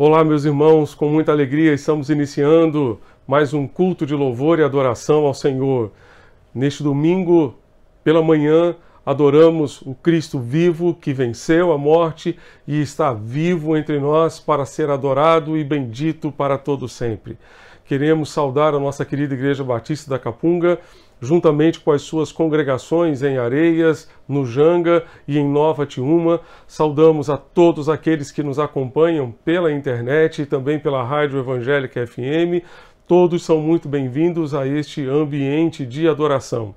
Olá, meus irmãos, com muita alegria estamos iniciando mais um culto de louvor e adoração ao Senhor. Neste domingo, pela manhã, adoramos o Cristo vivo que venceu a morte e está vivo entre nós para ser adorado e bendito para todo sempre. Queremos saudar a nossa querida Igreja Batista da Capunga, juntamente com as suas congregações em Areias, no Janga e em Nova Tiúma. Saudamos a todos aqueles que nos acompanham pela internet e também pela Rádio Evangélica FM. Todos são muito bem-vindos a este ambiente de adoração.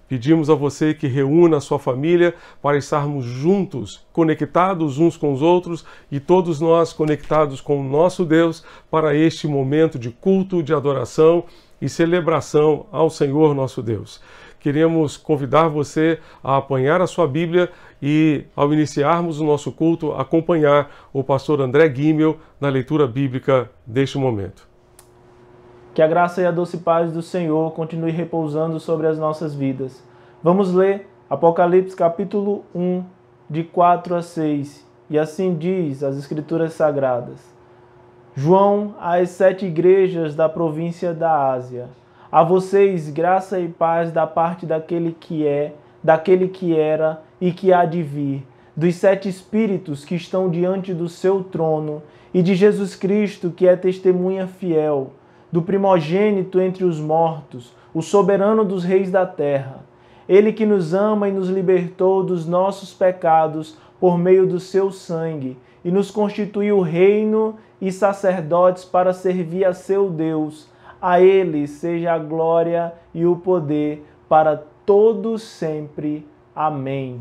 Pedimos a você que reúna a sua família para estarmos juntos, conectados uns com os outros e todos nós conectados com o nosso Deus para este momento de culto, de adoração e celebração ao Senhor nosso Deus. Queremos convidar você a apanhar a sua Bíblia e, ao iniciarmos o nosso culto, acompanhar o pastor André Guimel na leitura bíblica deste momento. Que a graça e a doce paz do Senhor continue repousando sobre as nossas vidas. Vamos ler Apocalipse capítulo 1, de 4 a 6. E assim diz as Escrituras Sagradas. João às 7 igrejas da província da Ásia. A vocês graça e paz da parte daquele que é, daquele que era e que há de vir, dos 7 Espíritos que estão diante do seu trono e de Jesus Cristo que é testemunha fiel, do primogênito entre os mortos, o soberano dos reis da terra. Ele que nos ama e nos libertou dos nossos pecados por meio do seu sangue e nos constituiu reino e sacerdotes para servir a seu Deus. A ele seja a glória e o poder para todos sempre. Amém.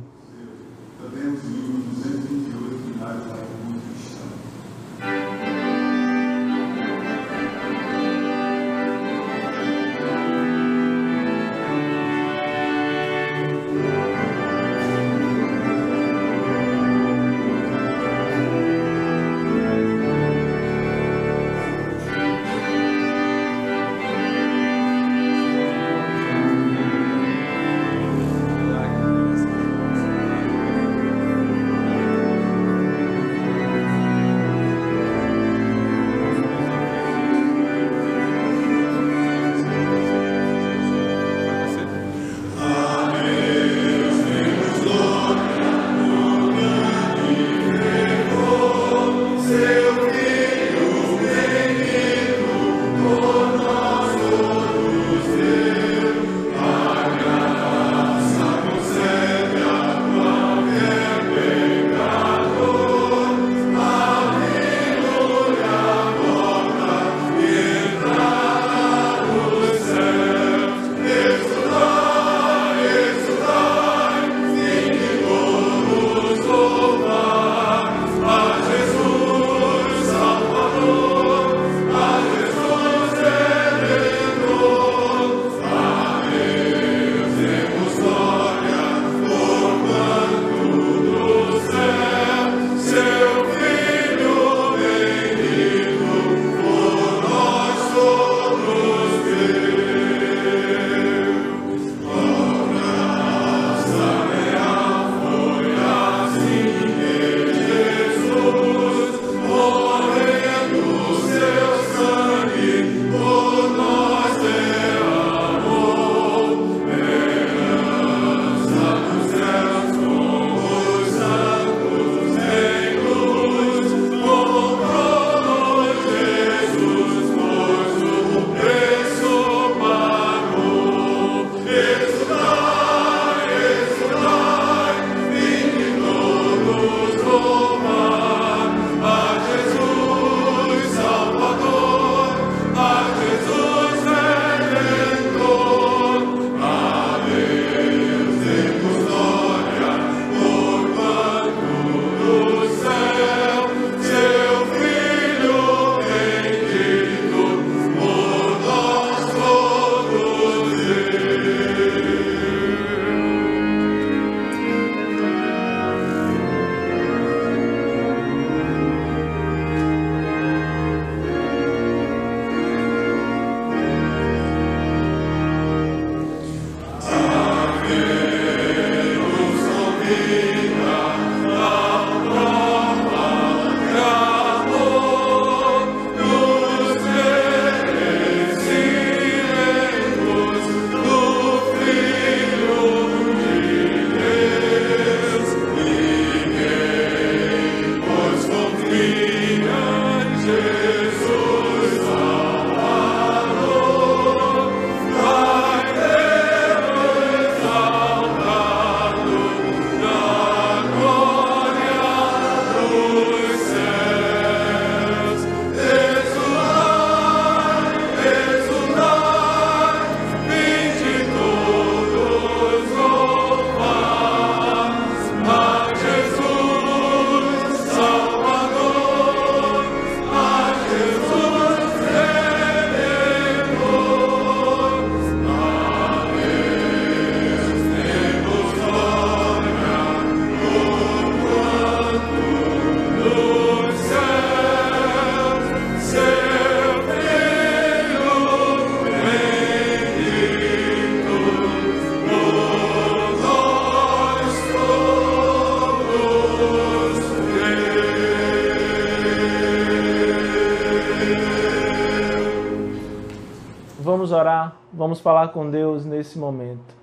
orar, vamos falar com Deus nesse momento.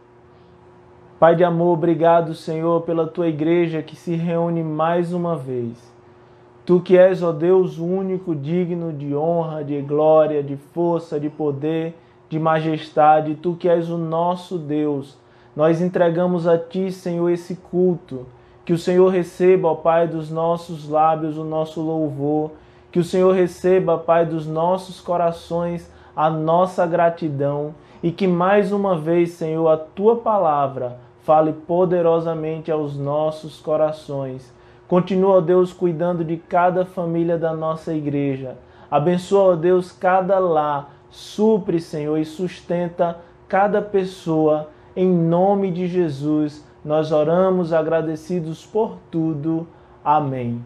Pai de amor, obrigado, Senhor, pela Tua igreja que se reúne mais uma vez. Tu que és, ó Deus, único, digno de honra, de glória, de força, de poder, de majestade, Tu que és o nosso Deus. Nós entregamos a Ti, Senhor, esse culto. Que o Senhor receba, ó Pai, dos nossos lábios o nosso louvor. Que o Senhor receba, Pai, dos nossos corações a nossa gratidão. E que mais uma vez, Senhor, a Tua palavra fale poderosamente aos nossos corações. Continua, ó Deus, cuidando de cada família da nossa igreja. Abençoa, ó Deus, cada lar. Supre, Senhor, e sustenta cada pessoa. Em nome de Jesus, nós oramos agradecidos por tudo. Amém.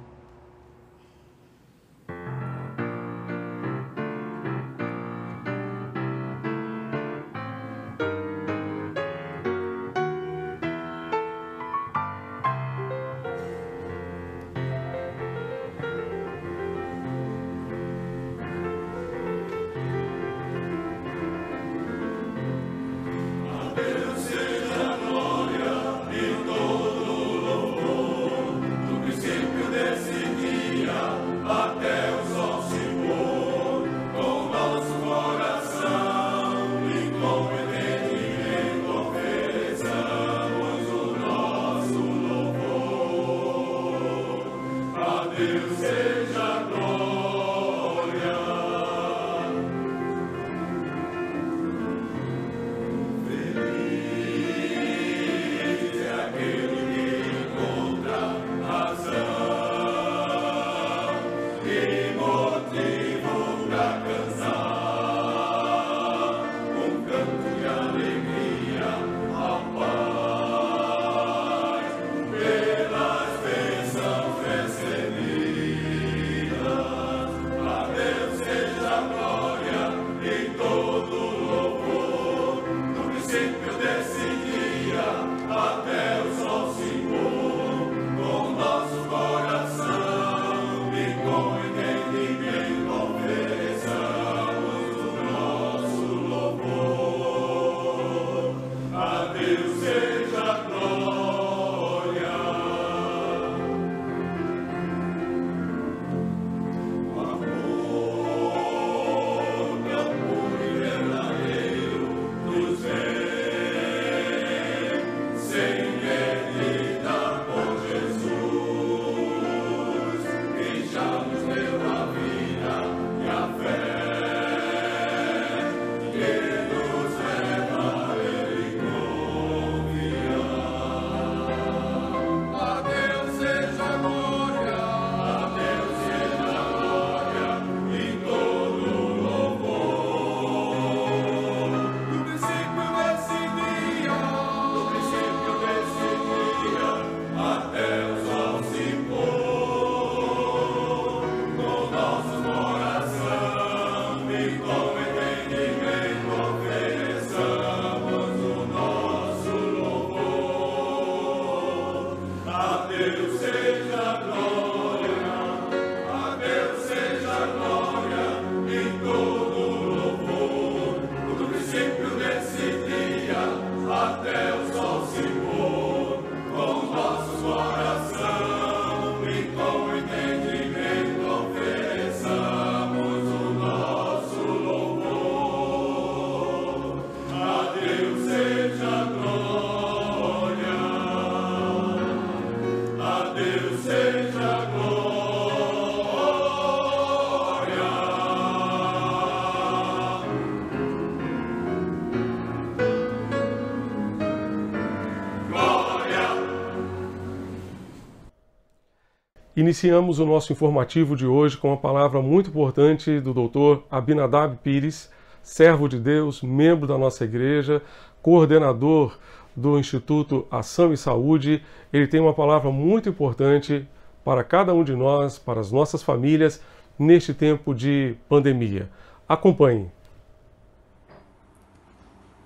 Iniciamos o nosso informativo de hoje com uma palavra muito importante do Dr. Abinadab Pires, servo de Deus, membro da nossa igreja, coordenador do Instituto Ação e Saúde. Ele tem uma palavra muito importante para cada um de nós, para as nossas famílias, neste tempo de pandemia. Acompanhe.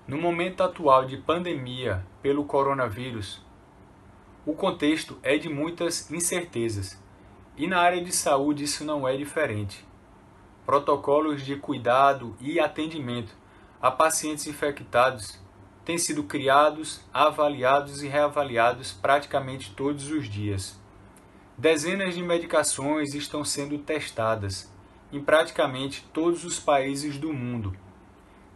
No momento atual de pandemia pelo coronavírus, o contexto é de muitas incertezas, e na área de saúde isso não é diferente. Protocolos de cuidado e atendimento a pacientes infectados têm sido criados, avaliados e reavaliados praticamente todos os dias. Dezenas de medicações estão sendo testadas em praticamente todos os países do mundo.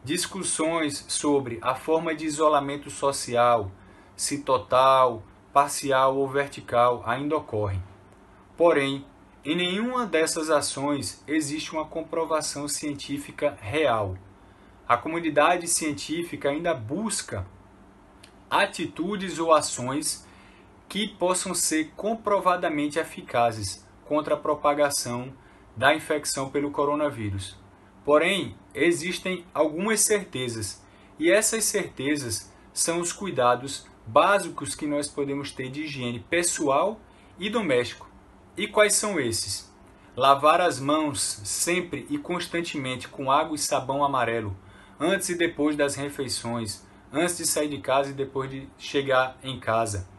Discussões sobre a forma de isolamento social, se total, parcial ou vertical, ainda ocorrem. Porém, em nenhuma dessas ações existe uma comprovação científica real. A comunidade científica ainda busca atitudes ou ações que possam ser comprovadamente eficazes contra a propagação da infecção pelo coronavírus. Porém, existem algumas certezas, e essas certezas são os cuidados básicos que nós podemos ter de higiene pessoal e doméstico. E quais são esses? Lavar as mãos sempre e constantemente com água e sabão amarelo, antes e depois das refeições, antes de sair de casa e depois de chegar em casa.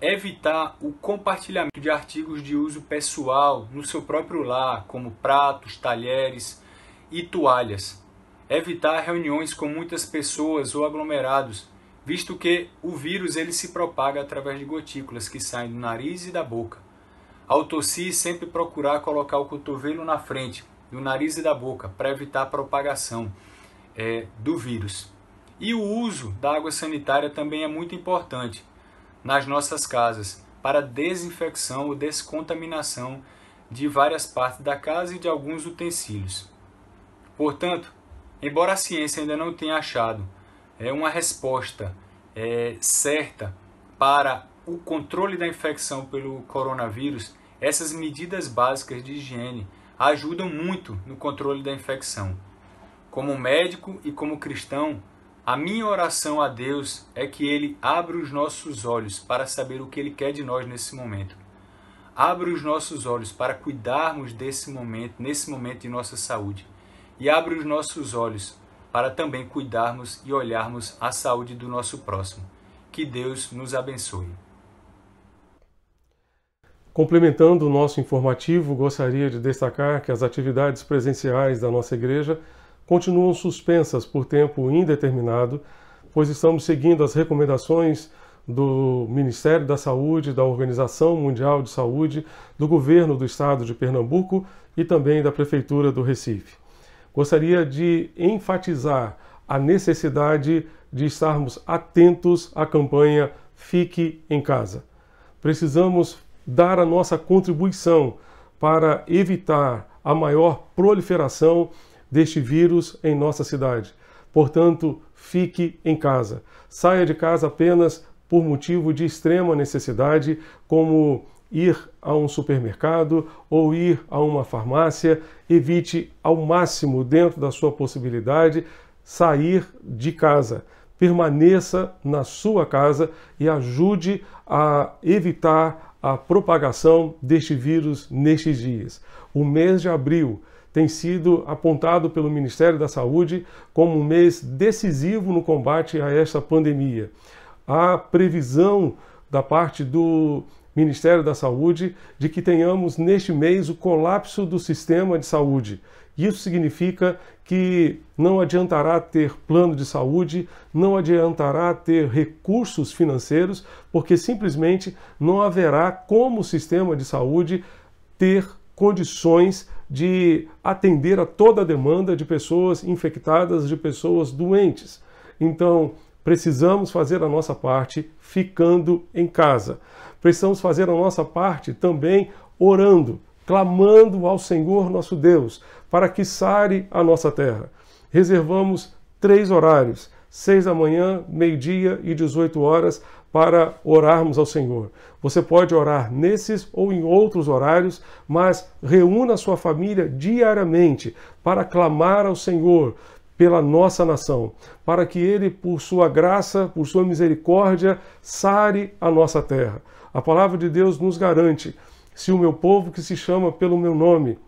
Evitar o compartilhamento de artigos de uso pessoal no seu próprio lar, como pratos, talheres e toalhas. Evitar reuniões com muitas pessoas ou aglomerados, visto que o vírus ele se propaga através de gotículas que saem do nariz e da boca. Ao tossir, sempre procurar colocar o cotovelo na frente do nariz e da boca para evitar a propagação do vírus. E o uso da água sanitária também é muito importante nas nossas casas, para desinfecção ou descontaminação de várias partes da casa e de alguns utensílios. Portanto, embora a ciência ainda não tenha achado uma resposta certa para o controle da infecção pelo coronavírus, essas medidas básicas de higiene ajudam muito no controle da infecção. Como médico e como cristão, a minha oração a Deus é que Ele abra os nossos olhos para saber o que Ele quer de nós nesse momento. Abra os nossos olhos para cuidarmos desse momento, nesse momento de nossa saúde. E abra os nossos olhos para também cuidarmos e olharmos a saúde do nosso próximo. Que Deus nos abençoe. Complementando o nosso informativo, gostaria de destacar que as atividades presenciais da nossa igreja continuam suspensas por tempo indeterminado, pois estamos seguindo as recomendações do Ministério da Saúde, da Organização Mundial de Saúde, do Governo do Estado de Pernambuco e também da Prefeitura do Recife. Gostaria de enfatizar a necessidade de estarmos atentos à campanha Fique em Casa. Precisamos dar a nossa contribuição para evitar a maior proliferação deste vírus em nossa cidade. Portanto, fique em casa. Saia de casa apenas por motivo de extrema necessidade, como ir a um supermercado ou ir a uma farmácia. Evite ao máximo, dentro da sua possibilidade, sair de casa. Permaneça na sua casa e ajude a evitar a propagação deste vírus nestes dias. O mês de abril tem sido apontado pelo Ministério da Saúde como um mês decisivo no combate a esta pandemia. Há previsão da parte do Ministério da Saúde de que tenhamos neste mês o colapso do sistema de saúde. Isso significa que não adiantará ter plano de saúde, não adiantará ter recursos financeiros, porque simplesmente não haverá como o sistema de saúde ter condições de atender a toda a demanda de pessoas infectadas, de pessoas doentes. Então, precisamos fazer a nossa parte ficando em casa. Precisamos fazer a nossa parte também orando, clamando ao Senhor nosso Deus, para que sare a nossa terra. Reservamos 3 horários, 6 da manhã, meio-dia e 18 horas, para orarmos ao Senhor. Você pode orar nesses ou em outros horários, mas reúna a sua família diariamente para clamar ao Senhor pela nossa nação, para que Ele, por sua graça, por sua misericórdia, sare a nossa terra. A palavra de Deus nos garante: se o meu povo que se chama pelo meu nome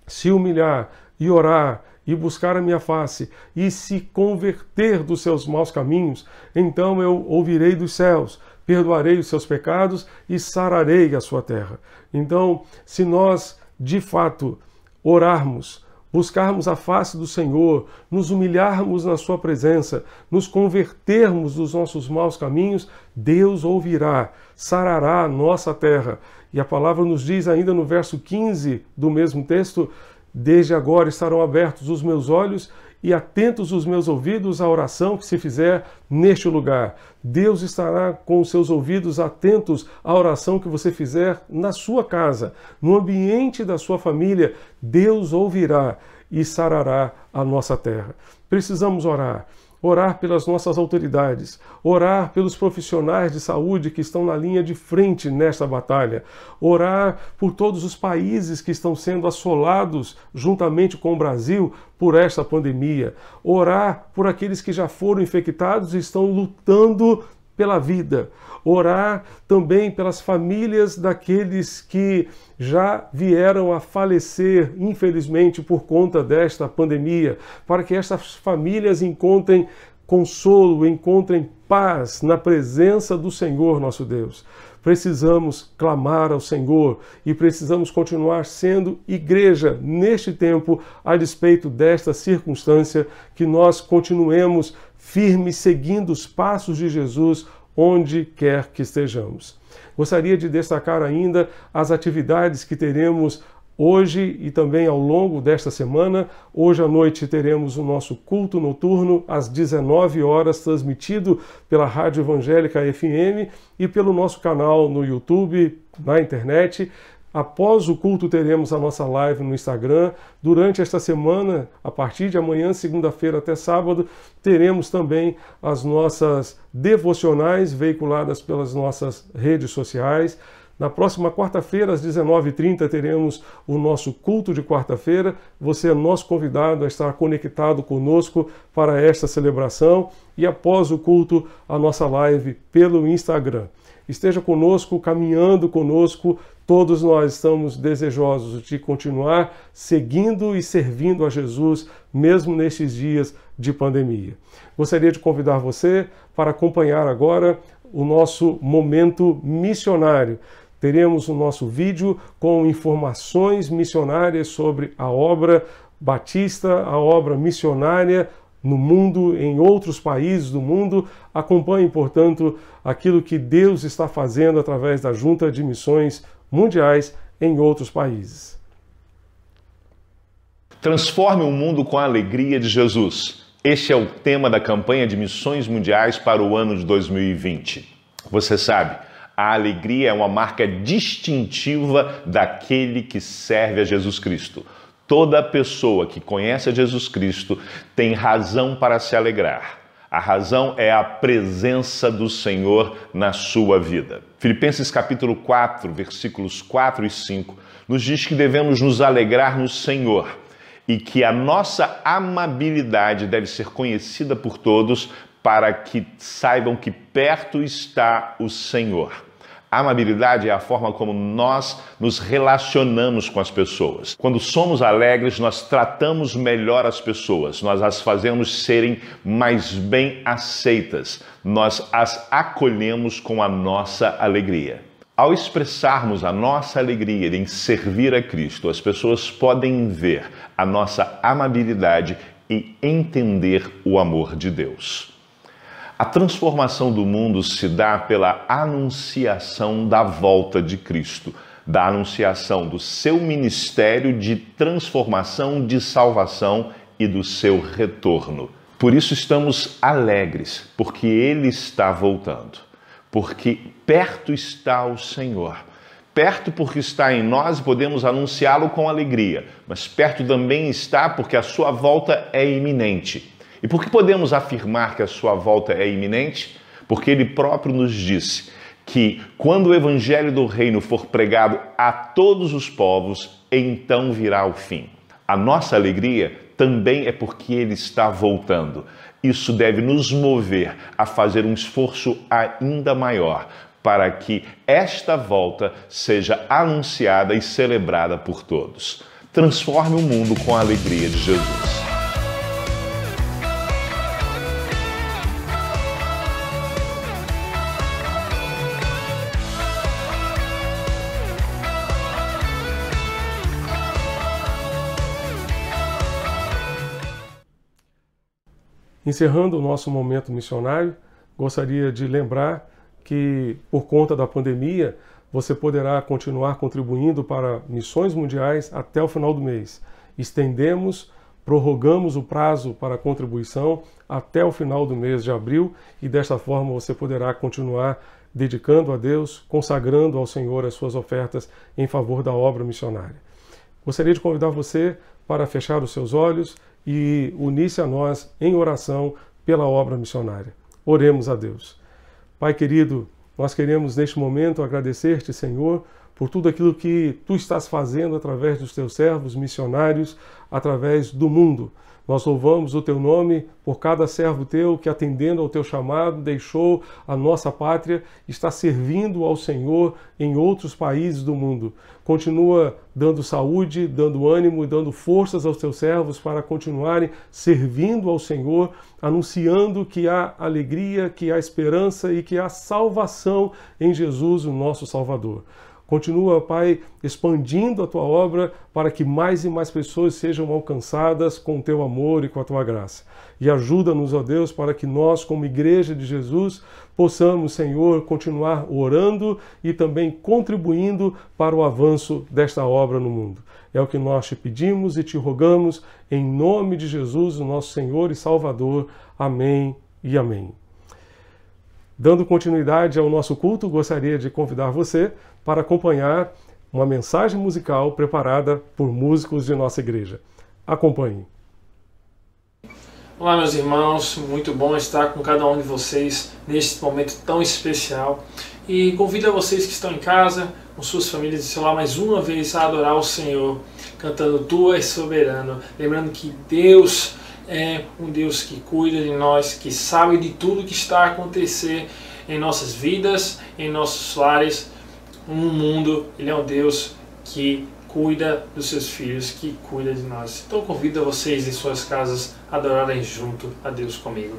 se humilhar e orar e buscar a minha face e se converter dos seus maus caminhos, então eu ouvirei dos céus, perdoarei os seus pecados e sararei a sua terra. Então, se nós de fato orarmos, buscarmos a face do Senhor, nos humilharmos na sua presença, nos convertermos dos nossos maus caminhos, Deus ouvirá, sarará a nossa terra. E a palavra nos diz ainda no verso 15 do mesmo texto: desde agora estarão abertos os meus olhos e atentos os meus ouvidos à oração que se fizer neste lugar. Deus estará com os seus ouvidos atentos à oração que você fizer na sua casa, no ambiente da sua família. Deus ouvirá e sarará a nossa terra. Precisamos orar. Orar pelas nossas autoridades, orar pelos profissionais de saúde que estão na linha de frente nesta batalha, orar por todos os países que estão sendo assolados juntamente com o Brasil por esta pandemia, orar por aqueles que já foram infectados e estão lutando pela vida, orar também pelas famílias daqueles que já vieram a falecer, infelizmente, por conta desta pandemia, para que estas famílias encontrem consolo, encontrem paz na presença do Senhor nosso Deus. Precisamos clamar ao Senhor e precisamos continuar sendo igreja neste tempo, a despeito desta circunstância, que nós continuemos firmes, seguindo os passos de Jesus, onde quer que estejamos. Gostaria de destacar ainda as atividades que teremos hoje e também ao longo desta semana. Hoje à noite teremos o nosso culto noturno às 19 horas, transmitido pela Rádio Evangélica FM e pelo nosso canal no YouTube, na internet. Após o culto teremos a nossa live no Instagram. Durante esta semana, a partir de amanhã, segunda-feira até sábado, teremos também as nossas devocionais veiculadas pelas nossas redes sociais. Na próxima quarta-feira, às 19h30, teremos o nosso culto de quarta-feira. Você é nosso convidado a estar conectado conosco para esta celebração. E após o culto, a nossa live pelo Instagram. Esteja conosco, caminhando conosco. Todos nós estamos desejosos de continuar seguindo e servindo a Jesus, mesmo nestes dias de pandemia. Gostaria de convidar você para acompanhar agora o nosso momento missionário. Teremos o nosso vídeo com informações missionárias sobre a obra batista, a obra missionária no mundo, em outros países do mundo. Acompanhe, portanto, aquilo que Deus está fazendo através da Junta de Missões Mundiais em outros países. Transforme o mundo com a alegria de Jesus. Este é o tema da campanha de missões mundiais para o ano de 2020. Você sabe, a alegria é uma marca distintiva daquele que serve a Jesus Cristo. Toda pessoa que conhece a Jesus Cristo tem razão para se alegrar. A razão é a presença do Senhor na sua vida. Filipenses capítulo 4, versículos 4 e 5, nos diz que devemos nos alegrar no Senhor e que a nossa amabilidade deve ser conhecida por todos para que saibam que perto está o Senhor. A amabilidade é a forma como nós nos relacionamos com as pessoas. Quando somos alegres, nós tratamos melhor as pessoas, nós as fazemos serem mais bem aceitas, nós as acolhemos com a nossa alegria. Ao expressarmos a nossa alegria em servir a Cristo, as pessoas podem ver a nossa amabilidade e entender o amor de Deus. A transformação do mundo se dá pela anunciação da volta de Cristo, da anunciação do seu ministério de transformação, de salvação e do seu retorno. Por isso estamos alegres, porque Ele está voltando, porque perto está o Senhor. Perto porque está em nós e podemos anunciá-lo com alegria, mas perto também está porque a sua volta é iminente. E por que podemos afirmar que a sua volta é iminente? Porque Ele próprio nos disse que quando o evangelho do reino for pregado a todos os povos, então virá o fim. A nossa alegria também é porque Ele está voltando. Isso deve nos mover a fazer um esforço ainda maior para que esta volta seja anunciada e celebrada por todos. Transforme o mundo com a alegria de Jesus. Encerrando o nosso momento missionário, gostaria de lembrar que, por conta da pandemia, você poderá continuar contribuindo para missões mundiais até o final do mês. Prorrogamos o prazo para contribuição até o final do mês de abril e desta forma você poderá continuar dedicando a Deus, consagrando ao Senhor as suas ofertas em favor da obra missionária. Gostaria de convidar você para fechar os seus olhos e unir-se a nós em oração pela obra missionária. Oremos a Deus. Pai querido, nós queremos neste momento agradecer-te, Senhor, por tudo aquilo que Tu estás fazendo através dos Teus servos missionários, através do mundo. Nós louvamos o Teu nome por cada servo Teu que, atendendo ao Teu chamado, deixou a nossa pátria, está servindo ao Senhor em outros países do mundo. Continua dando saúde, dando ânimo e dando forças aos Teus servos para continuarem servindo ao Senhor, anunciando que há alegria, que há esperança e que há salvação em Jesus, o nosso Salvador. Continua, Pai, expandindo a Tua obra para que mais e mais pessoas sejam alcançadas com o Teu amor e com a Tua graça. E ajuda-nos, ó Deus, para que nós, como Igreja de Jesus, possamos, Senhor, continuar orando e também contribuindo para o avanço desta obra no mundo. É o que nós te pedimos e te rogamos, em nome de Jesus, o nosso Senhor e Salvador. Amém e amém. Dando continuidade ao nosso culto, gostaria de convidar você para acompanhar uma mensagem musical preparada por músicos de nossa igreja. Acompanhe. Olá, meus irmãos, muito bom estar com cada um de vocês neste momento tão especial. E convido a vocês que estão em casa, com suas famílias e seu lar, mais uma vez a adorar o Senhor, cantando Tu és soberano, lembrando que Deus é um Deus que cuida de nós, que sabe de tudo que está a acontecer em nossas vidas, em nossos lares, no mundo. Ele é um Deus que cuida dos seus filhos, que cuida de nós. Então convido a vocês em suas casas a adorarem junto a Deus comigo.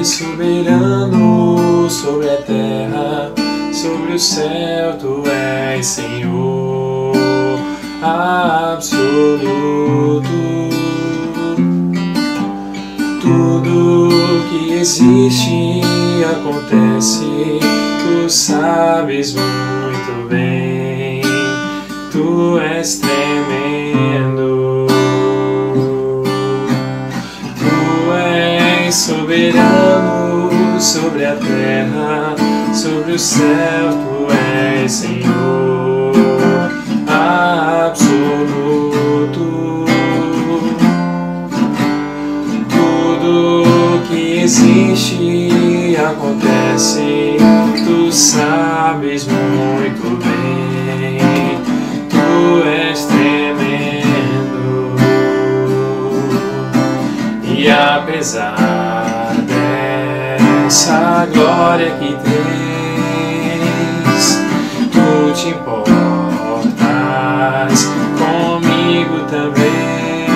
Soberano sobre a terra, sobre o céu, Tu és Senhor absoluto. Tudo que existe acontece, Tu sabes muito bem, Tu és tremendo. Tu és soberano sobre a terra, sobre o céu, Tu és Senhor absoluto. Tudo que existe acontece, Tu sabes muito bem, Tu és tremendo. E apesar dessa glória que tens, Tu te importas comigo também.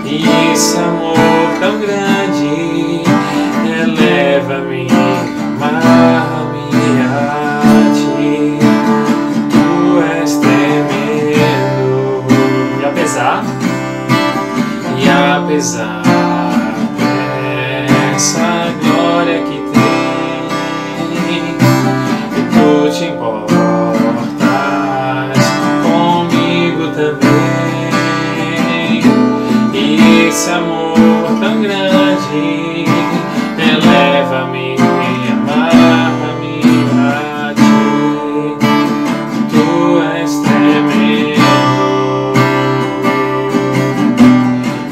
E esse amor tão grande eleva-me, amarra-me a Ti. Tu és tremendo. E apesar dessa glória que tem, Tu te importas comigo também. E esse amor tão grande eleva-me, amarra-me a Ti. Tu és tremendo.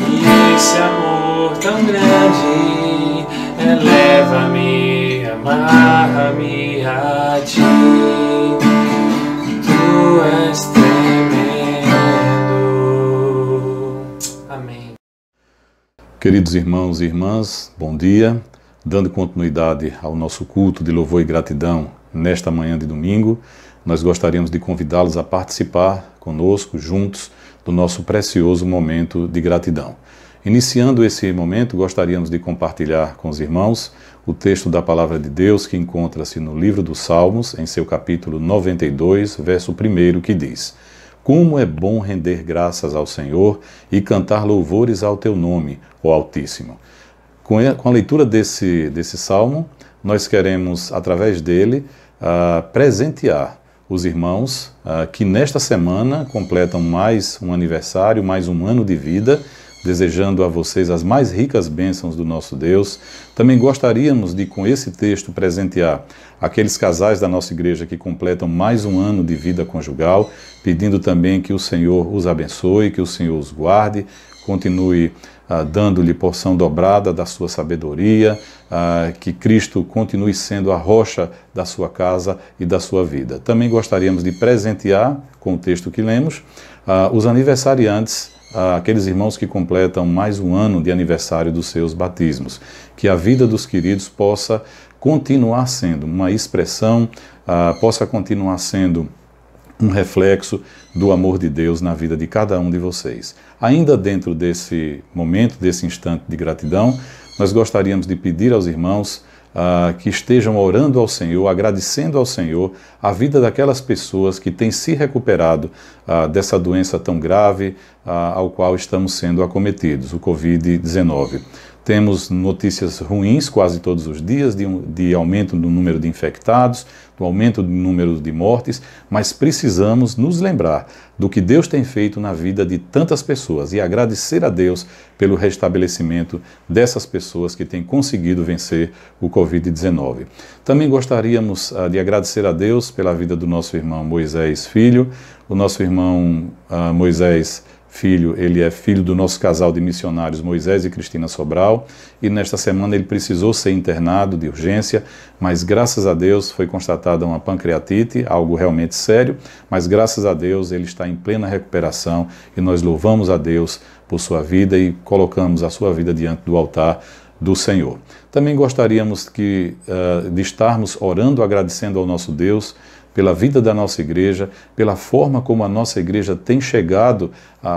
E esse amor tão grande eleva-me, amarra-me a Ti. Tu és tremendo. Amém. Queridos irmãos e irmãs, bom dia. Dando continuidade ao nosso culto de louvor e gratidão nesta manhã de domingo, nós gostaríamos de convidá-los a participar conosco, juntos, do nosso precioso momento de gratidão. Iniciando esse momento, gostaríamos de compartilhar com os irmãos o texto da Palavra de Deus que encontra-se no livro dos Salmos, em seu capítulo 92, verso 1, que diz: Como é bom render graças ao Senhor e cantar louvores ao teu nome, ó Altíssimo. Com a leitura desse salmo, nós queremos, através dele, presentear os irmãos que nesta semana completam mais um aniversário, mais um ano de vida, desejando a vocês as mais ricas bênçãos do nosso Deus. Também gostaríamos de, com esse texto, presentear aqueles casais da nossa igreja que completam mais um ano de vida conjugal, pedindo também que o Senhor os abençoe, que o Senhor os guarde, continue dando-lhe porção dobrada da sua sabedoria, que Cristo continue sendo a rocha da sua casa e da sua vida. Também gostaríamos de presentear, com o texto que lemos, os aniversariantes, aqueles irmãos que completam mais um ano de aniversário dos seus batismos. Que a vida dos queridos possa continuar sendo uma expressão, possa continuar sendo um reflexo do amor de Deus na vida de cada um de vocês. Ainda dentro desse momento, desse instante de gratidão, nós gostaríamos de pedir aos irmãos que estejam orando ao Senhor, agradecendo ao Senhor a vida daquelas pessoas que têm se recuperado dessa doença tão grave ao qual estamos sendo acometidos, o Covid-19. Temos notícias ruins quase todos os dias de aumento do número de infectados, do aumento do número de mortes, mas precisamos nos lembrar do que Deus tem feito na vida de tantas pessoas e agradecer a Deus pelo restabelecimento dessas pessoas que têm conseguido vencer o Covid-19. Também gostaríamos de agradecer a Deus pela vida do nosso irmão Moisés Filho. O nosso irmão Moisés Filho, ele é filho do nosso casal de missionários Moisés e Cristina Sobral, e nesta semana ele precisou ser internado de urgência, mas graças a Deus foi constatada uma pancreatite, algo realmente sério, mas graças a Deus ele está em plena recuperação e nós louvamos a Deus por sua vida e colocamos a sua vida diante do altar do Senhor. Também gostaríamos de estarmos orando, agradecendo ao nosso Deus pela vida da nossa igreja, pela forma como a nossa igreja tem chegado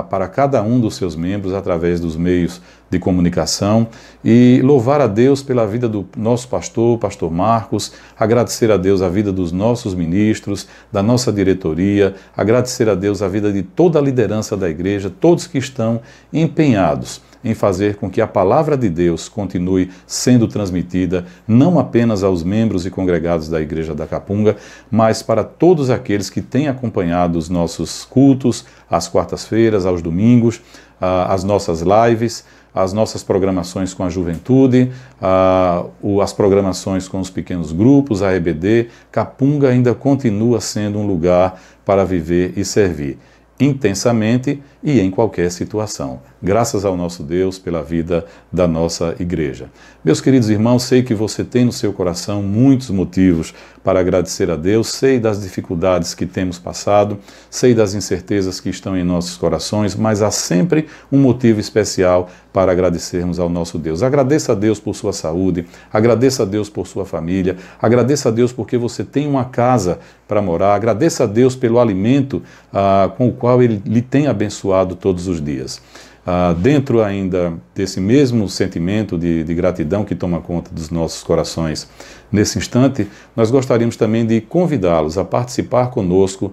para cada um dos seus membros através dos meios de comunicação, e louvar a Deus pela vida do nosso pastor, pastor Marcos, agradecer a Deus a vida dos nossos ministros, da nossa diretoria, agradecer a Deus a vida de toda a liderança da igreja, todos que estão empenhados em fazer com que a palavra de Deus continue sendo transmitida não apenas aos membros e congregados da Igreja da Capunga, mas para todos aqueles que têm acompanhado os nossos cultos, às quartas-feiras, aos domingos, as nossas lives, as nossas programações com a juventude, as programações com os pequenos grupos, a EBD. Capunga ainda continua sendo um lugar para viver e servir intensamente e em qualquer situação. Graças ao nosso Deus pela vida da nossa igreja. Meus queridos irmãos, sei que você tem no seu coração muitos motivos para agradecer a Deus, sei das dificuldades que temos passado, sei das incertezas que estão em nossos corações, mas há sempre um motivo especial para agradecermos ao nosso Deus. Agradeça a Deus por sua saúde, agradeça a Deus por sua família, agradeça a Deus porque você tem uma casa para morar, agradeça a Deus pelo alimento com o qual Ele lhe tem abençoado todos os dias. Dentro ainda desse mesmo sentimento de gratidão que toma conta dos nossos corações nesse instante, nós gostaríamos também de convidá-los a participar conosco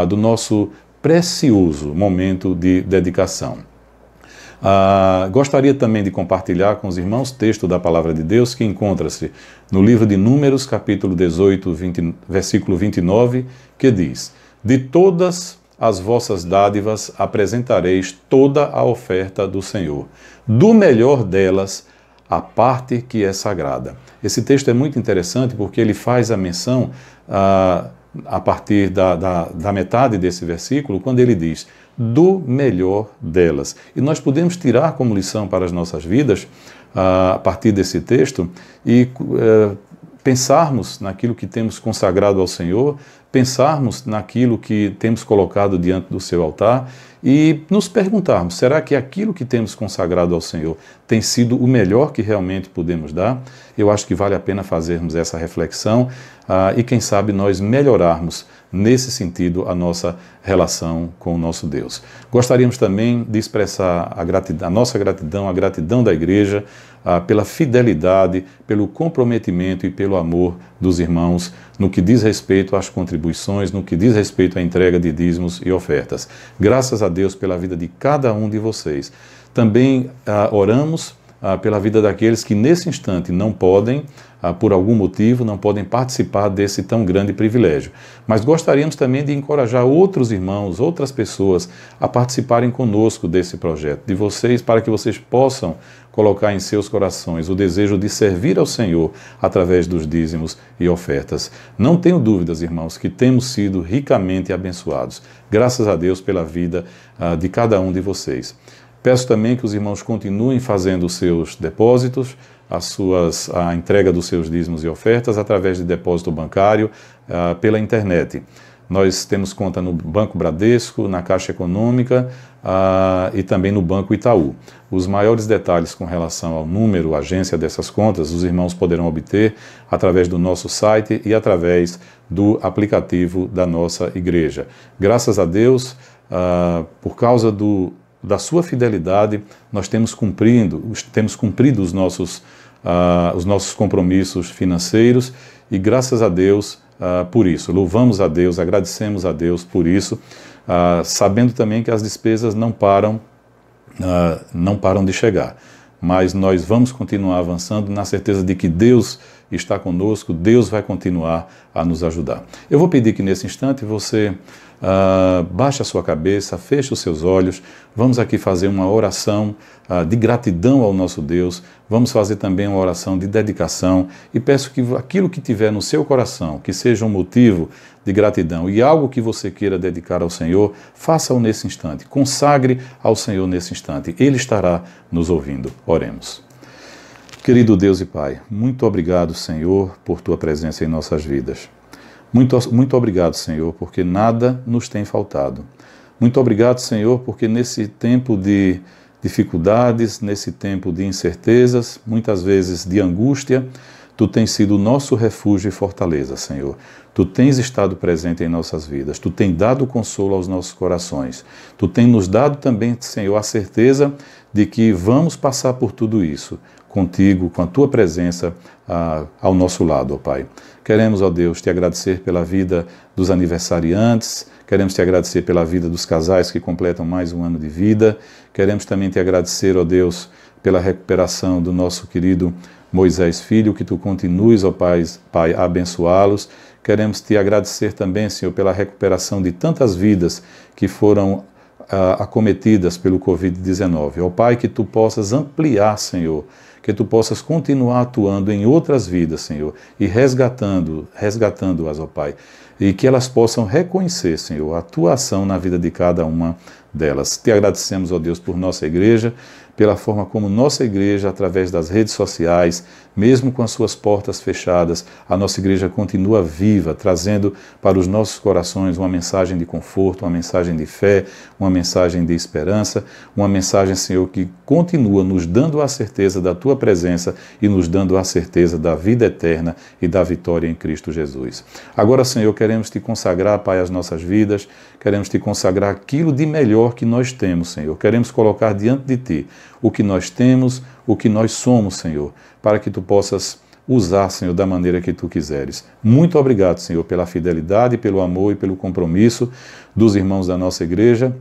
do nosso precioso momento de dedicação. Gostaria também de compartilhar com os irmãos o texto da Palavra de Deus que encontra-se no livro de Números, capítulo 18, versículo 29, que diz: De todas as vossas dádivas apresentareis toda a oferta do Senhor, do melhor delas a parte que é sagrada. Esse texto é muito interessante porque ele faz a menção a partir da metade desse versículo, quando ele diz do melhor delas. E nós podemos tirar como lição para as nossas vidas, a partir desse texto, e pensarmos naquilo que temos consagrado ao Senhor, pensarmos naquilo que temos colocado diante do seu altar e nos perguntarmos, será que aquilo que temos consagrado ao Senhor tem sido o melhor que realmente podemos dar? Eu acho que vale a pena fazermos essa reflexão e quem sabe nós melhorarmos nesse sentido a nossa relação com o nosso Deus. Gostaríamos também de expressar a nossa gratidão, a gratidão da igreja, pela fidelidade, pelo comprometimento e pelo amor dos irmãos no que diz respeito às contribuições, no que diz respeito à entrega de dízimos e ofertas. Graças a Deus pela vida de cada um de vocês. Também oramos pela vida daqueles que nesse instante não podem, por algum motivo, não podem participar desse tão grande privilégio. Mas gostaríamos também de encorajar outros irmãos, outras pessoas a participarem conosco desse projeto, de vocês, para que vocês possam colocar em seus corações o desejo de servir ao Senhor através dos dízimos e ofertas. Não tenho dúvidas, irmãos, que temos sido ricamente abençoados. Graças a Deus pela vida de cada um de vocês. Peço também que os irmãos continuem fazendo os seus depósitos, a entrega dos seus dízimos e ofertas através de depósito bancário pela internet. Nós temos conta no Banco Bradesco, na Caixa Econômica e também no Banco Itaú. Os maiores detalhes com relação ao número, agência dessas contas, os irmãos poderão obter através do nosso site e através do aplicativo da nossa igreja. Graças a Deus, por causa da sua fidelidade, nós temos cumprido os nossos compromissos financeiros e graças a Deus por isso. Louvamos a Deus, agradecemos a Deus por isso, sabendo também que as despesas não param de chegar. Mas nós vamos continuar avançando na certeza de que Deus está conosco, Deus vai continuar a nos ajudar. Eu vou pedir que nesse instante você baixe a sua cabeça, feche os seus olhos, vamos aqui fazer uma oração de gratidão ao nosso Deus, vamos fazer também uma oração de dedicação e peço que aquilo que tiver no seu coração, que seja um motivo de gratidão e algo que você queira dedicar ao Senhor, faça-o nesse instante, consagre ao Senhor nesse instante, Ele estará nos ouvindo. Oremos. Querido Deus e Pai, muito obrigado, Senhor, por Tua presença em nossas vidas. Muito obrigado, Senhor, porque nada nos tem faltado. Muito obrigado, Senhor, porque nesse tempo de dificuldades, nesse tempo de incertezas, muitas vezes de angústia, Tu tens sido o nosso refúgio e fortaleza, Senhor. Tu tens estado presente em nossas vidas. Tu tens dado consolo aos nossos corações. Tu tens nos dado também, Senhor, a certeza de que vamos passar por tudo isso contigo, com a Tua presença ao nosso lado, ó Pai. Queremos, ó Deus, Te agradecer pela vida dos aniversariantes, queremos Te agradecer pela vida dos casais que completam mais um ano de vida, queremos também Te agradecer, ó Deus, pela recuperação do nosso querido Moisés Filho, que Tu continues, ó Pai, a abençoá-los. Queremos Te agradecer também, Senhor, pela recuperação de tantas vidas que foram acometidas pelo Covid-19. Ó Pai, que Tu possas ampliar, Senhor, que Tu possas continuar atuando em outras vidas, Senhor, e resgatando-as, ó Pai, e que elas possam reconhecer, Senhor, a Tua ação na vida de cada uma delas. Te agradecemos, ó Deus, por nossa igreja, pela forma como nossa igreja, através das redes sociais, mesmo com as suas portas fechadas, a nossa igreja continua viva, trazendo para os nossos corações uma mensagem de conforto, uma mensagem de fé, uma mensagem de esperança, uma mensagem, Senhor, que continua nos dando a certeza da Tua presença e nos dando a certeza da vida eterna e da vitória em Cristo Jesus. Agora, Senhor, queremos Te consagrar, Pai, as nossas vidas, queremos Te consagrar aquilo de melhor que nós temos, Senhor. Queremos colocar diante de Ti o que nós temos, o que nós somos, Senhor, para que Tu possas usar, Senhor, da maneira que Tu quiseres. Muito obrigado, Senhor, pela fidelidade, pelo amor e pelo compromisso dos irmãos da nossa igreja,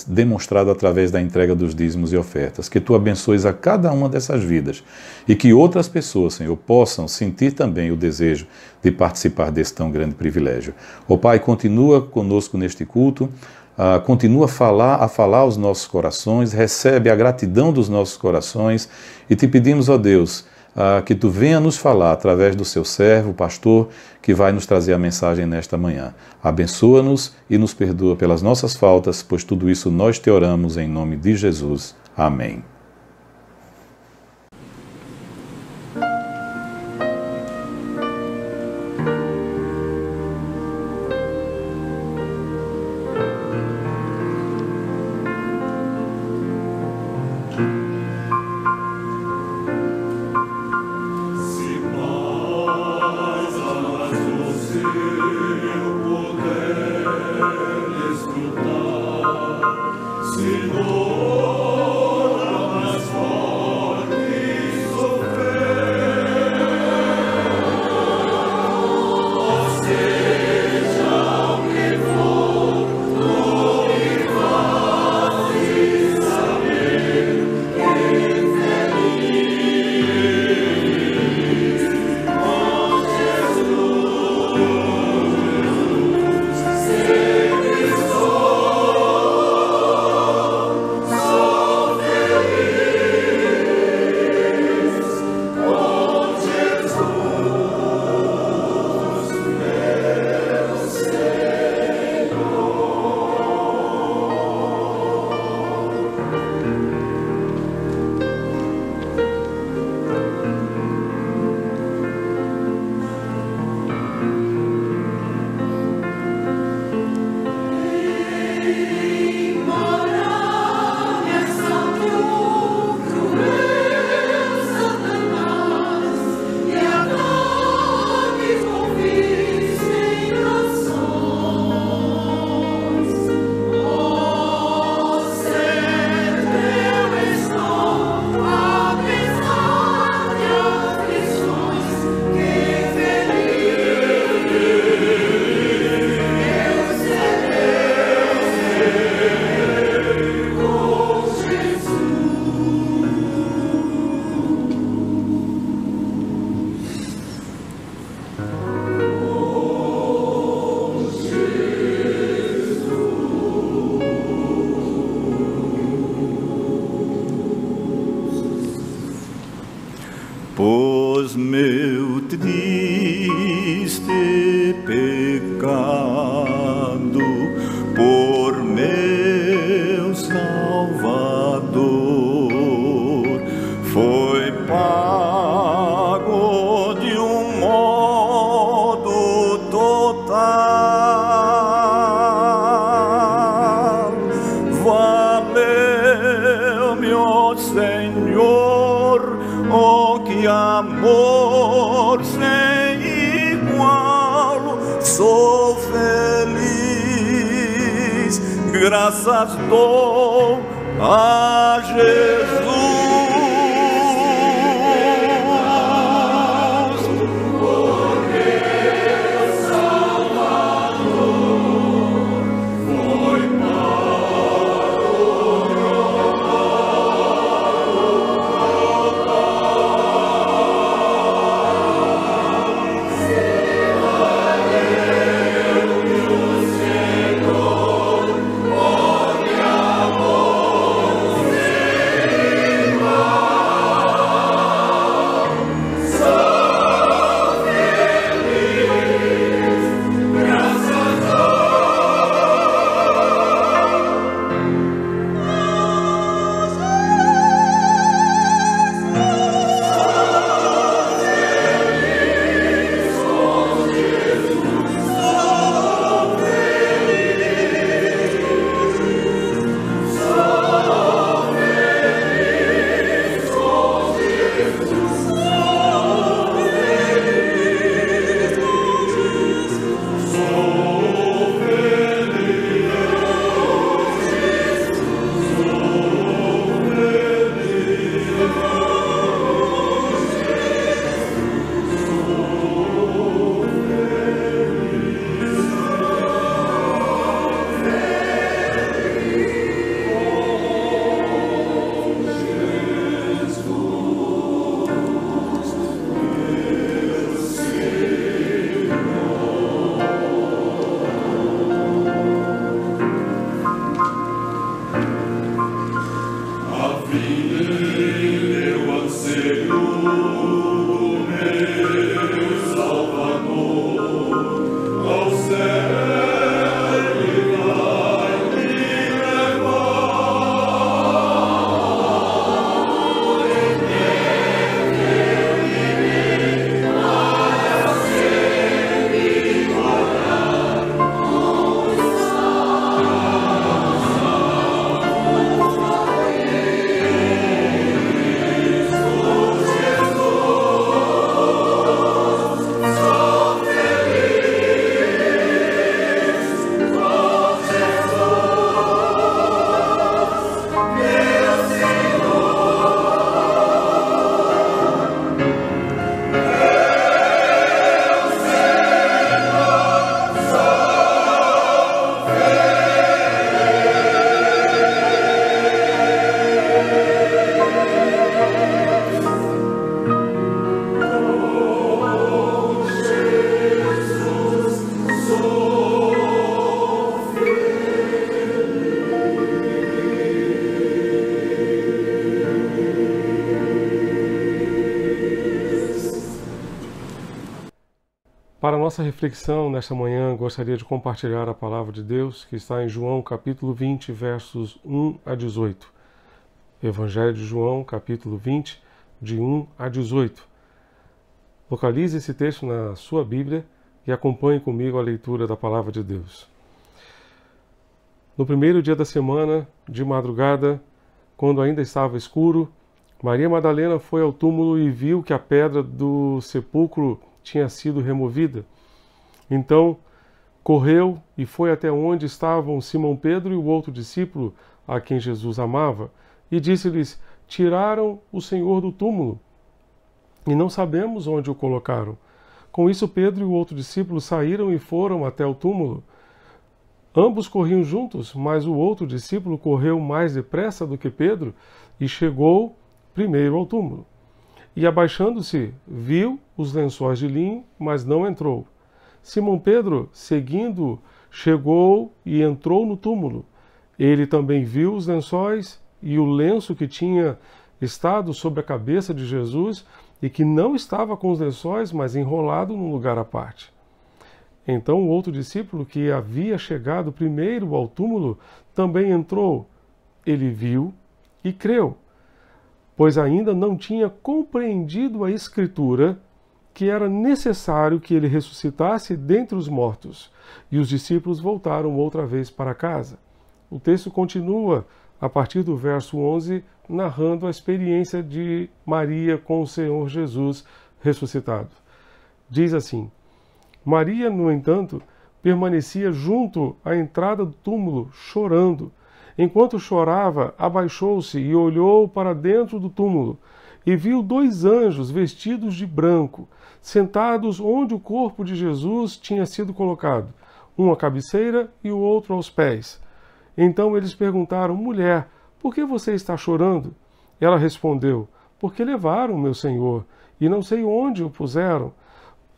demonstrado através da entrega dos dízimos e ofertas. Que Tu abençoes a cada uma dessas vidas e que outras pessoas, Senhor, possam sentir também o desejo de participar desse tão grande privilégio. Ó Pai, continua conosco neste culto, continua a falar aos nossos corações, recebe a gratidão dos nossos corações e Te pedimos, ó Deus, que Tu venha nos falar através do Seu servo, o pastor, que vai nos trazer a mensagem nesta manhã. Abençoa-nos e nos perdoa pelas nossas faltas, pois tudo isso nós Te oramos em nome de Jesus. Amém. Pois meu triste pecado por meu Salvador foi pago de um modo total. Valeu-me, ó Senhor, oh, que amor sem igual, sou feliz, graças dou a Jesus. nossa reflexão nesta manhã, gostaria de compartilhar a palavra de Deus que está em João capítulo 20, versos 1 a 18. Evangelho de João, capítulo 20, de 1 a 18. Localize esse texto na sua Bíblia e acompanhe comigo a leitura da palavra de Deus. No primeiro dia da semana, de madrugada, quando ainda estava escuro, Maria Madalena foi ao túmulo e viu que a pedra do sepulcro tinha sido removida. Então, correu e foi até onde estavam Simão Pedro e o outro discípulo, a quem Jesus amava, e disse-lhes: tiraram o Senhor do túmulo, e não sabemos onde o colocaram. Com isso, Pedro e o outro discípulo saíram e foram até o túmulo. Ambos corriam juntos, mas o outro discípulo correu mais depressa do que Pedro e chegou primeiro ao túmulo. E abaixando-se, viu os lençóis de linho, mas não entrou. Simão Pedro, seguindo, chegou e entrou no túmulo. Ele também viu os lençóis e o lenço que tinha estado sobre a cabeça de Jesus e que não estava com os lençóis, mas enrolado num lugar à parte. Então o outro discípulo, que havia chegado primeiro ao túmulo, também entrou. Ele viu e creu, pois ainda não tinha compreendido a Escritura que era necessário que ele ressuscitasse dentre os mortos. E os discípulos voltaram outra vez para casa. O texto continua a partir do verso 11, narrando a experiência de Maria com o Senhor Jesus ressuscitado. Diz assim: Maria, no entanto, permanecia junto à entrada do túmulo, chorando. Enquanto chorava, abaixou-se e olhou para dentro do túmulo, e viu 2 anjos vestidos de branco, sentados onde o corpo de Jesus tinha sido colocado, um à cabeceira e o outro aos pés. Então eles perguntaram: mulher, por que você está chorando? Ela respondeu: porque levaram meu Senhor, e não sei onde o puseram.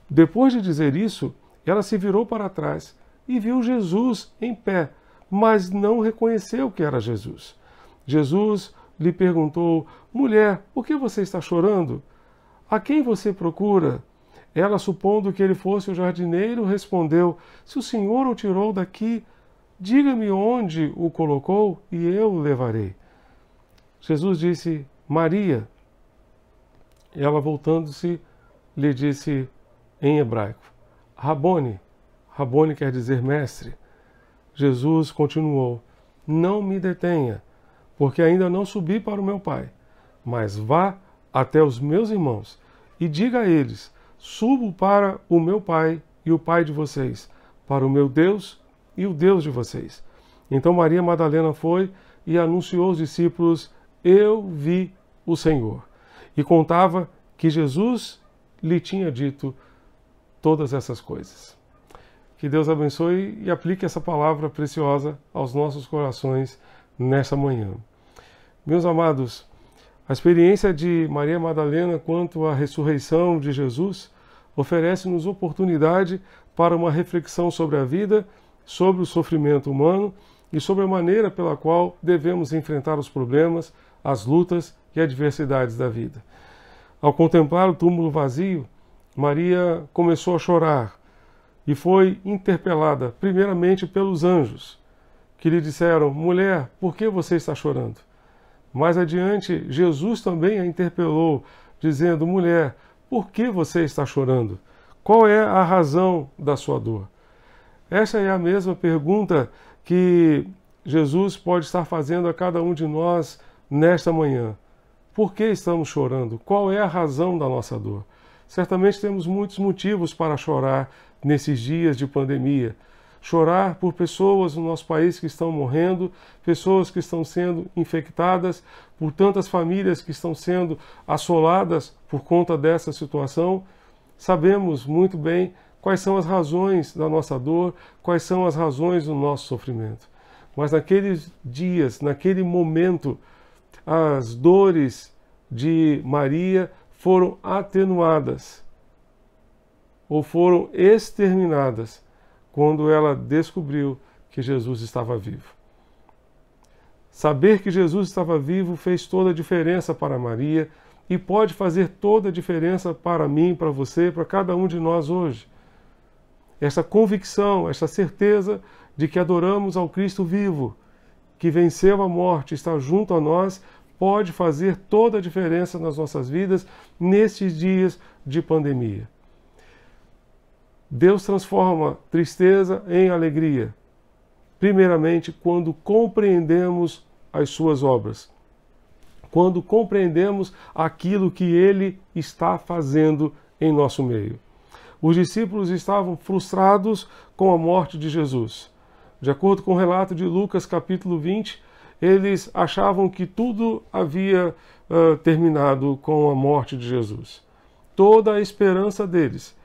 Depois de dizer isso, ela se virou para trás e viu Jesus em pé, mas não reconheceu que era Jesus. Jesus lhe perguntou: mulher, por que você está chorando? A quem você procura? Ela, supondo que ele fosse o jardineiro, respondeu: se o Senhor o tirou daqui, diga-me onde o colocou e eu o levarei. Jesus disse: Maria. Ela, voltando-se, lhe disse em hebraico: Rabone. Rabone quer dizer mestre. Jesus continuou: não me detenha, porque ainda não subi para o meu Pai, mas vá até os meus irmãos e diga a eles: subo para o meu Pai e o Pai de vocês, para o meu Deus e o Deus de vocês. Então Maria Madalena foi e anunciou aos discípulos: eu vi o Senhor. E contava que Jesus lhe tinha dito todas essas coisas. Que Deus abençoe e aplique essa palavra preciosa aos nossos corações nesta manhã. Meus amados, a experiência de Maria Madalena quanto à ressurreição de Jesus oferece-nos oportunidade para uma reflexão sobre a vida, sobre o sofrimento humano e sobre a maneira pela qual devemos enfrentar os problemas, as lutas e adversidades da vida. Ao contemplar o túmulo vazio, Maria começou a chorar e foi interpelada primeiramente pelos anjos, que lhe disseram: mulher, por que você está chorando? Mais adiante, Jesus também a interpelou, dizendo: mulher, por que você está chorando? Qual é a razão da sua dor? Essa é a mesma pergunta que Jesus pode estar fazendo a cada um de nós nesta manhã. Por que estamos chorando? Qual é a razão da nossa dor? Certamente temos muitos motivos para chorar nesses dias de pandemia. Chorar por pessoas no nosso país que estão morrendo, pessoas que estão sendo infectadas, por tantas famílias que estão sendo assoladas por conta dessa situação. Sabemos muito bem quais são as razões da nossa dor, quais são as razões do nosso sofrimento. Mas naqueles dias, naquele momento, as dores de Maria foram atenuadas ou foram exterminadas quando ela descobriu que Jesus estava vivo. Saber que Jesus estava vivo fez toda a diferença para Maria e pode fazer toda a diferença para mim, para você, para cada um de nós hoje. essa convicção, essa certeza de que adoramos ao Cristo vivo, que venceu a morte, está junto a nós, pode fazer toda a diferença nas nossas vidas nestes dias de pandemia. Deus transforma tristeza em alegria, primeiramente quando compreendemos as suas obras, quando compreendemos aquilo que Ele está fazendo em nosso meio. Os discípulos estavam frustrados com a morte de Jesus. De acordo com o relato de Lucas capítulo 20, eles achavam que tudo havia terminado com a morte de Jesus. Toda a esperança deles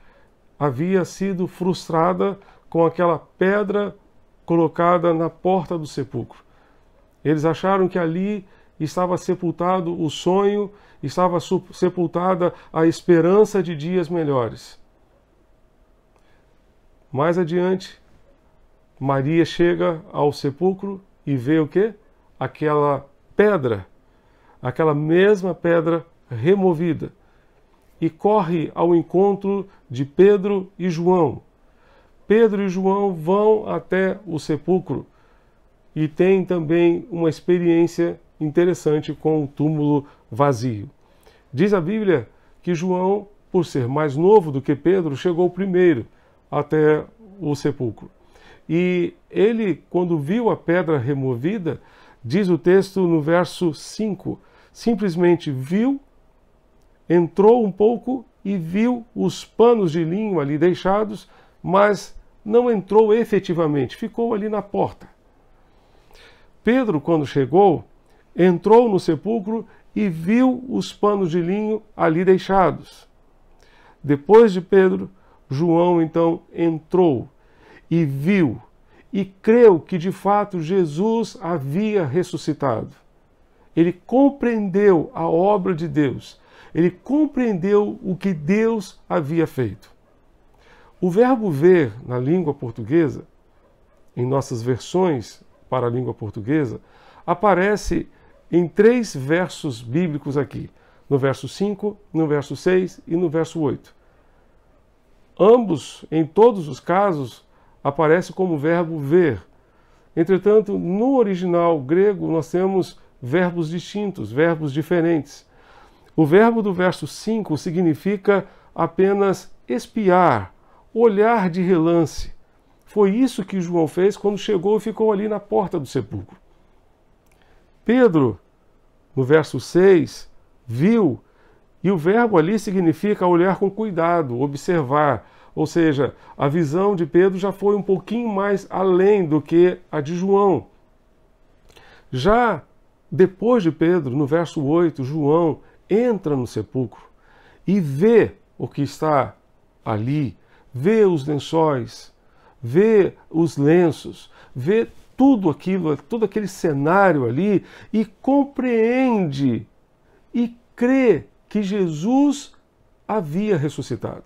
havia sido frustrada com aquela pedra colocada na porta do sepulcro. Eles acharam que ali estava sepultado o sonho, estava sepultada a esperança de dias melhores. Mais adiante, Maria chega ao sepulcro e vê o quê? Aquela pedra, aquela mesma pedra removida, e corre ao encontro de Pedro e João. Pedro e João vão até o sepulcro e têm também uma experiência interessante com o túmulo vazio. Diz a Bíblia que João, por ser mais novo do que Pedro, chegou primeiro até o sepulcro. E ele, quando viu a pedra removida, diz o texto no verso 5, simplesmente viu, entrou um pouco e viu os panos de linho ali deixados, mas não entrou efetivamente, ficou ali na porta. Pedro, quando chegou, entrou no sepulcro e viu os panos de linho ali deixados. Depois de Pedro, João então entrou e viu e creu que de fato Jesus havia ressuscitado. Ele compreendeu a obra de Deus, ele compreendeu o que Deus havia feito. O verbo ver na língua portuguesa, em nossas versões para a língua portuguesa, aparece em 3 versos bíblicos aqui, no verso 5, no verso 6 e no verso 8. Ambos, em todos os casos, aparece como verbo ver. Entretanto, no original grego nós temos verbos distintos, verbos diferentes. O verbo do verso 5 significa apenas espiar, olhar de relance. Foi isso que João fez quando chegou e ficou ali na porta do sepulcro. Pedro, no verso 6, viu, e o verbo ali significa olhar com cuidado, observar. Ou seja, a visão de Pedro já foi um pouquinho mais além do que a de João. Já depois de Pedro, no verso 8, João entra no sepulcro e vê o que está ali, vê os lençóis, vê os lenços, vê tudo aquilo, todo aquele cenário ali e compreende e crê que Jesus havia ressuscitado.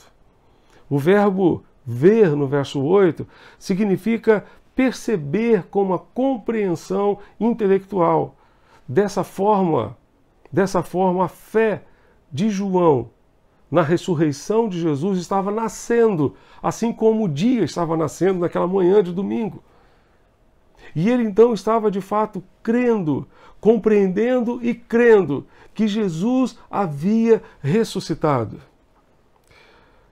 O verbo ver no verso 8 significa perceber com uma compreensão intelectual. Dessa forma, a fé de João na ressurreição de Jesus estava nascendo, assim como o dia estava nascendo naquela manhã de domingo. E ele então estava de fato crendo, compreendendo e crendo que Jesus havia ressuscitado.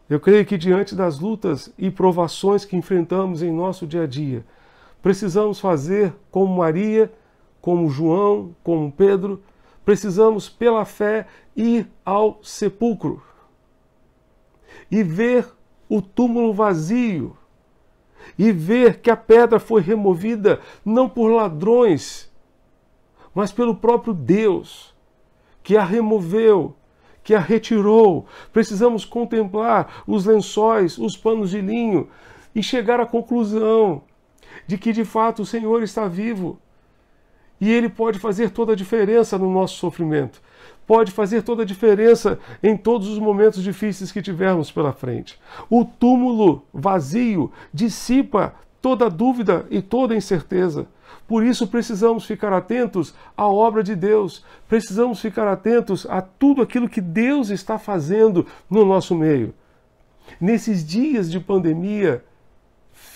Eu creio que diante das lutas e provações que enfrentamos em nosso dia a dia, precisamos fazer como Maria, como João, como Pedro, precisamos pela fé ir ao sepulcro e ver o túmulo vazio e ver que a pedra foi removida não por ladrões, mas pelo próprio Deus, que a removeu, que a retirou. Precisamos contemplar os lençóis, os panos de linho e chegar à conclusão de que de fato o Senhor está vivo e Ele pode fazer toda a diferença no nosso sofrimento, pode fazer toda a diferença em todos os momentos difíceis que tivermos pela frente. O túmulo vazio dissipa toda dúvida e toda incerteza. Por isso precisamos ficar atentos à obra de Deus, precisamos ficar atentos a tudo aquilo que Deus está fazendo no nosso meio. Nesses dias de pandemia,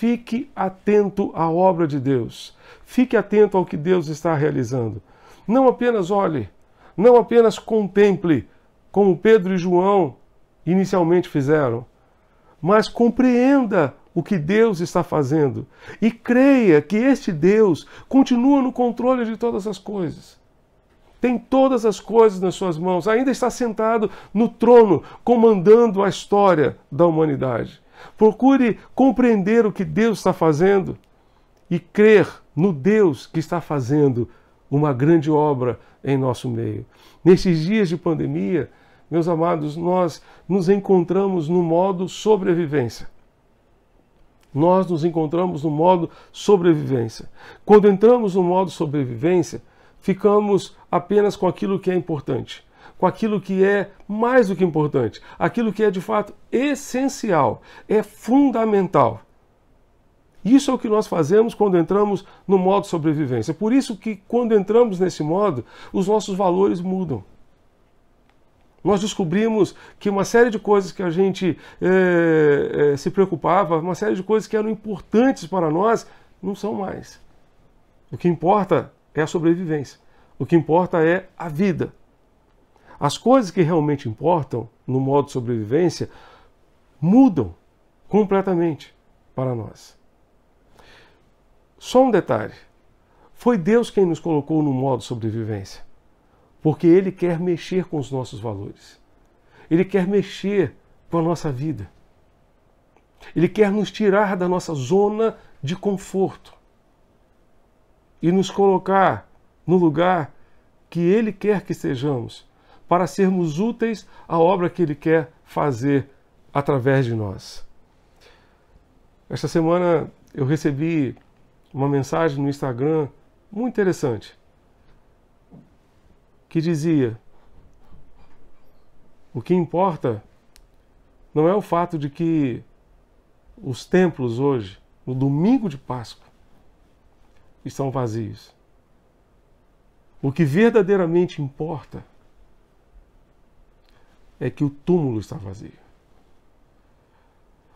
fique atento à obra de Deus. Fique atento ao que Deus está realizando. Não apenas olhe, não apenas contemple, como Pedro e João inicialmente fizeram, mas compreenda o que Deus está fazendo e creia que este Deus continua no controle de todas as coisas. Tem todas as coisas nas suas mãos, ainda está sentado no trono, comandando a história da humanidade. Procure compreender o que Deus está fazendo e crer no Deus que está fazendo uma grande obra em nosso meio. Nestes dias de pandemia, meus amados, nós nos encontramos no modo sobrevivência. Nós nos encontramos no modo sobrevivência. Quando entramos no modo sobrevivência, ficamos apenas com aquilo que é importante, com aquilo que é mais do que importante, aquilo que é de fato essencial, é fundamental. Isso é o que nós fazemos quando entramos no modo sobrevivência. Por isso que quando entramos nesse modo, os nossos valores mudam. Nós descobrimos que uma série de coisas que a gente se preocupava, uma série de coisas que eram importantes para nós, não são mais. O que importa é a sobrevivência. O que importa é a vida. As coisas que realmente importam no modo sobrevivência mudam completamente para nós. Só um detalhe. Foi Deus quem nos colocou no modo sobrevivência. Porque Ele quer mexer com os nossos valores. Ele quer mexer com a nossa vida. Ele quer nos tirar da nossa zona de conforto e nos colocar no lugar que Ele quer que estejamos, para sermos úteis à obra que Ele quer fazer através de nós. Esta semana eu recebi uma mensagem no Instagram muito interessante, que dizia: o que importa não é o fato de que os templos hoje, no domingo de Páscoa, estão vazios. O que verdadeiramente importa é que o túmulo está vazio.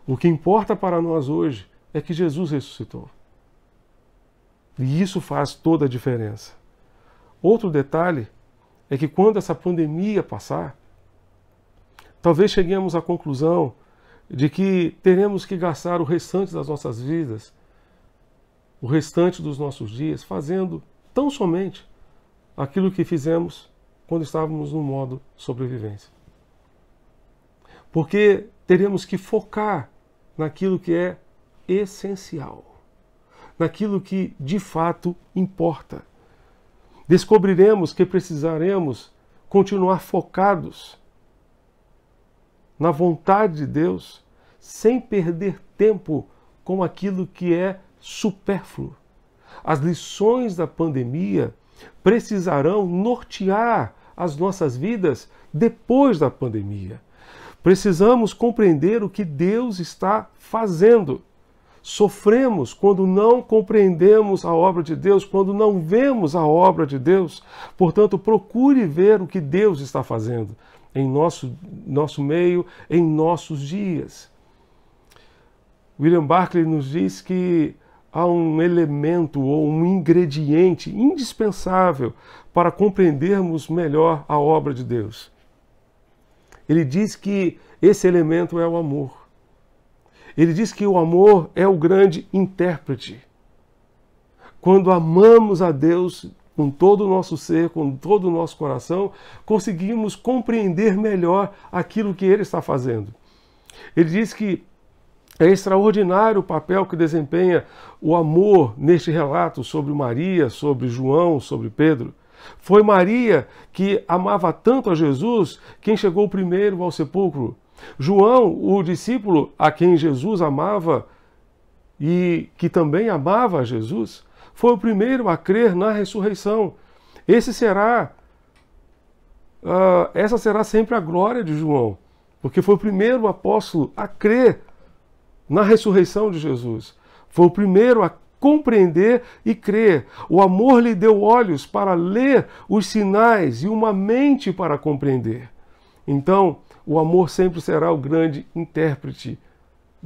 O que importa para nós hoje é que Jesus ressuscitou. E isso faz toda a diferença. Outro detalhe é que quando essa pandemia passar, talvez cheguemos à conclusão de que teremos que gastar o restante das nossas vidas, o restante dos nossos dias, fazendo tão somente aquilo que fizemos quando estávamos no modo sobrevivência. Porque teremos que focar naquilo que é essencial, naquilo que de fato importa. Descobriremos que precisaremos continuar focados na vontade de Deus, sem perder tempo com aquilo que é supérfluo. As lições da pandemia precisarão nortear as nossas vidas depois da pandemia. Precisamos compreender o que Deus está fazendo. Sofremos quando não compreendemos a obra de Deus, quando não vemos a obra de Deus. Portanto, procure ver o que Deus está fazendo em nosso meio, em nossos dias. William Barclay nos diz que há um elemento ou um ingrediente indispensável para compreendermos melhor a obra de Deus. Ele diz que esse elemento é o amor. Ele diz que o amor é o grande intérprete. Quando amamos a Deus com todo o nosso ser, com todo o nosso coração, conseguimos compreender melhor aquilo que Ele está fazendo. Ele diz que é extraordinário o papel que desempenha o amor neste relato sobre Maria, sobre João, sobre Pedro. Foi Maria que amava tanto a Jesus, quem chegou primeiro ao sepulcro. João, o discípulo a quem Jesus amava e que também amava a Jesus, foi o primeiro a crer na ressurreição. Essa será sempre a glória de João, porque foi o primeiro apóstolo a crer na ressurreição de Jesus. Foi o primeiro a compreender e crer. O amor lhe deu olhos para ler os sinais e uma mente para compreender. Então, o amor sempre será o grande intérprete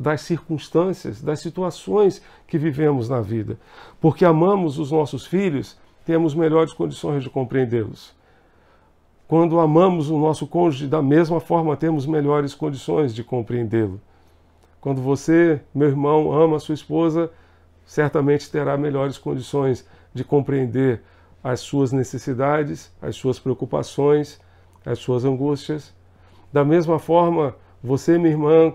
das circunstâncias, das situações que vivemos na vida. Porque amamos os nossos filhos, temos melhores condições de compreendê-los. Quando amamos o nosso cônjuge, da mesma forma temos melhores condições de compreendê-lo. Quando você, meu irmão, ama a sua esposa, certamente terá melhores condições de compreender as suas necessidades, as suas preocupações, as suas angústias. Da mesma forma, você, minha irmã,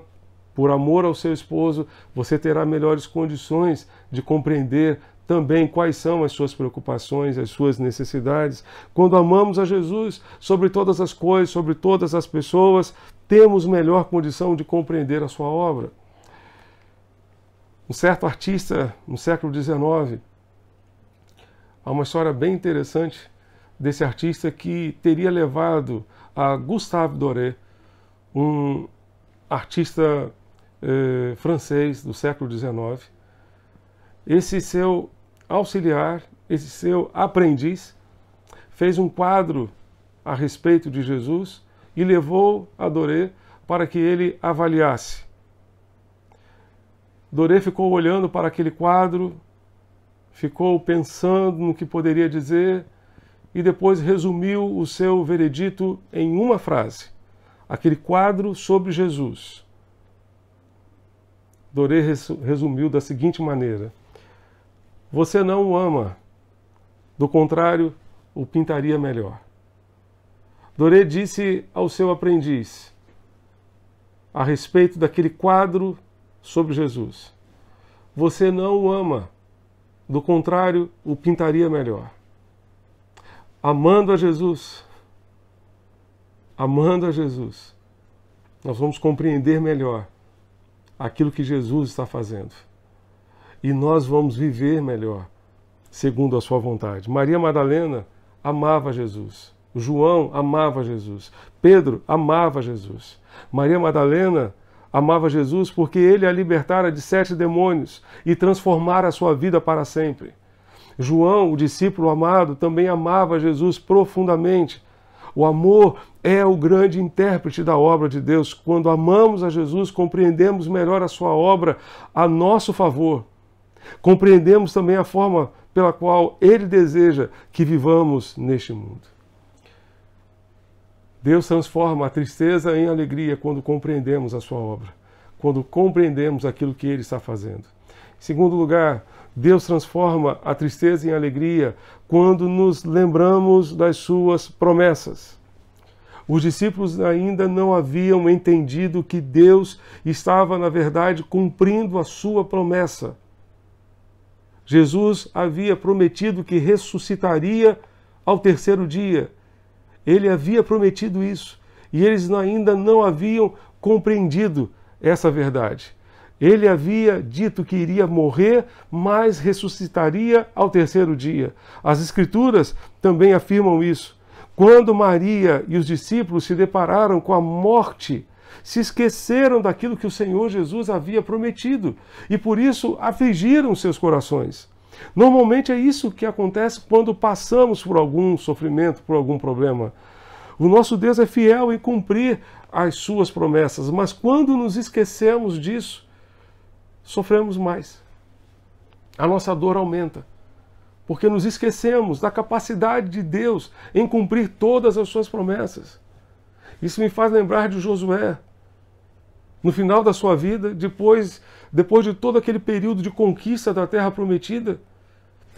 por amor ao seu esposo, você terá melhores condições de compreender também quais são as suas preocupações, as suas necessidades. Quando amamos a Jesus sobre todas as coisas, sobre todas as pessoas, temos melhor condição de compreender a sua obra. Um certo artista no século XIX, há uma história bem interessante desse artista que teria levado a Gustave Doré, um artista francês do século XIX, esse seu auxiliar, esse seu aprendiz, fez um quadro a respeito de Jesus e levou a Doré para que ele avaliasse. Doré ficou olhando para aquele quadro, ficou pensando no que poderia dizer e depois resumiu o seu veredito em uma frase: aquele quadro sobre Jesus. Doré resumiu da seguinte maneira: você não o ama, do contrário, o pintaria melhor. Doré disse ao seu aprendiz a respeito daquele quadro sobre Jesus: você não o ama, do contrário, o pintaria melhor. Amando a Jesus, nós vamos compreender melhor aquilo que Jesus está fazendo. E nós vamos viver melhor, segundo a sua vontade. Maria Madalena amava Jesus. João amava Jesus. Pedro amava Jesus. Maria Madalena amava Jesus porque ele a libertara de 7 demônios e transformara a sua vida para sempre. João, o discípulo amado, também amava Jesus profundamente. O amor é o grande intérprete da obra de Deus. Quando amamos a Jesus, compreendemos melhor a sua obra a nosso favor. Compreendemos também a forma pela qual Ele deseja que vivamos neste mundo. Deus transforma a tristeza em alegria quando compreendemos a sua obra, quando compreendemos aquilo que Ele está fazendo. Em segundo lugar, Deus transforma a tristeza em alegria quando nos lembramos das suas promessas. Os discípulos ainda não haviam entendido que Deus estava, na verdade, cumprindo a sua promessa. Jesus havia prometido que ressuscitaria ao 3º dia. Ele havia prometido isso e eles ainda não haviam compreendido essa verdade. Ele havia dito que iria morrer, mas ressuscitaria ao 3º dia. As Escrituras também afirmam isso. Quando Maria e os discípulos se depararam com a morte, se esqueceram daquilo que o Senhor Jesus havia prometido e por isso afligiram seus corações. Normalmente é isso que acontece quando passamos por algum sofrimento, por algum problema. O nosso Deus é fiel em cumprir as suas promessas, mas quando nos esquecemos disso, sofremos mais. A nossa dor aumenta, porque nos esquecemos da capacidade de Deus em cumprir todas as suas promessas. Isso me faz lembrar de Josué. No final da sua vida, depois de todo aquele período de conquista da terra prometida,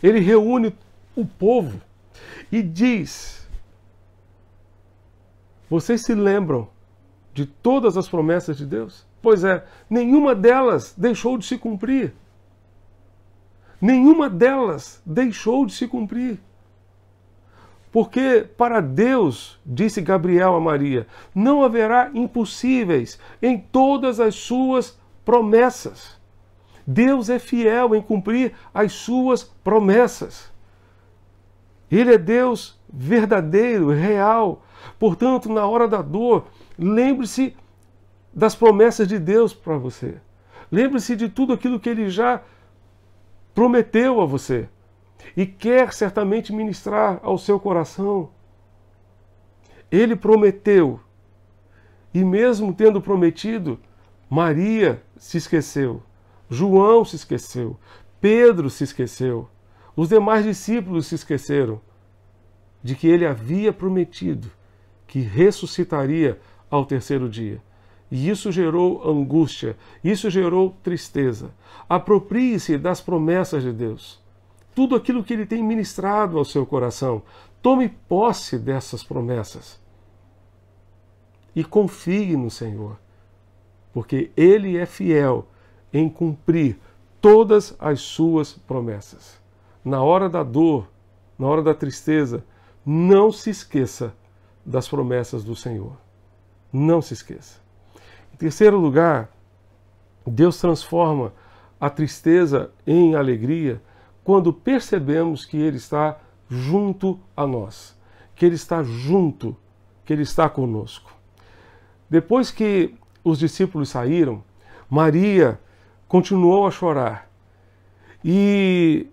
ele reúne o povo e diz: vocês se lembram de todas as promessas de Deus? Pois é, nenhuma delas deixou de se cumprir. Nenhuma delas deixou de se cumprir. Porque para Deus, disse Gabriel a Maria, não haverá impossíveis em todas as suas promessas. Deus é fiel em cumprir as suas promessas. Ele é Deus verdadeiro, real. Portanto, na hora da dor, lembre-se das promessas de Deus para você. Lembre-se de tudo aquilo que Ele já prometeu a você e quer certamente ministrar ao seu coração. Ele prometeu, e mesmo tendo prometido, Maria se esqueceu, João se esqueceu, Pedro se esqueceu, os demais discípulos se esqueceram de que ele havia prometido que ressuscitaria ao terceiro dia. E isso gerou angústia, isso gerou tristeza. Aproprie-se das promessas de Deus. Tudo aquilo que ele tem ministrado ao seu coração, tome posse dessas promessas. E confie no Senhor, porque Ele é fiel em cumprir todas as suas promessas. Na hora da dor, na hora da tristeza, não se esqueça das promessas do Senhor. Não se esqueça. Em terceiro lugar, Deus transforma a tristeza em alegria quando percebemos que Ele está junto a nós, que Ele está junto, que Ele está conosco. Depois que os discípulos saíram, Maria continuou a chorar e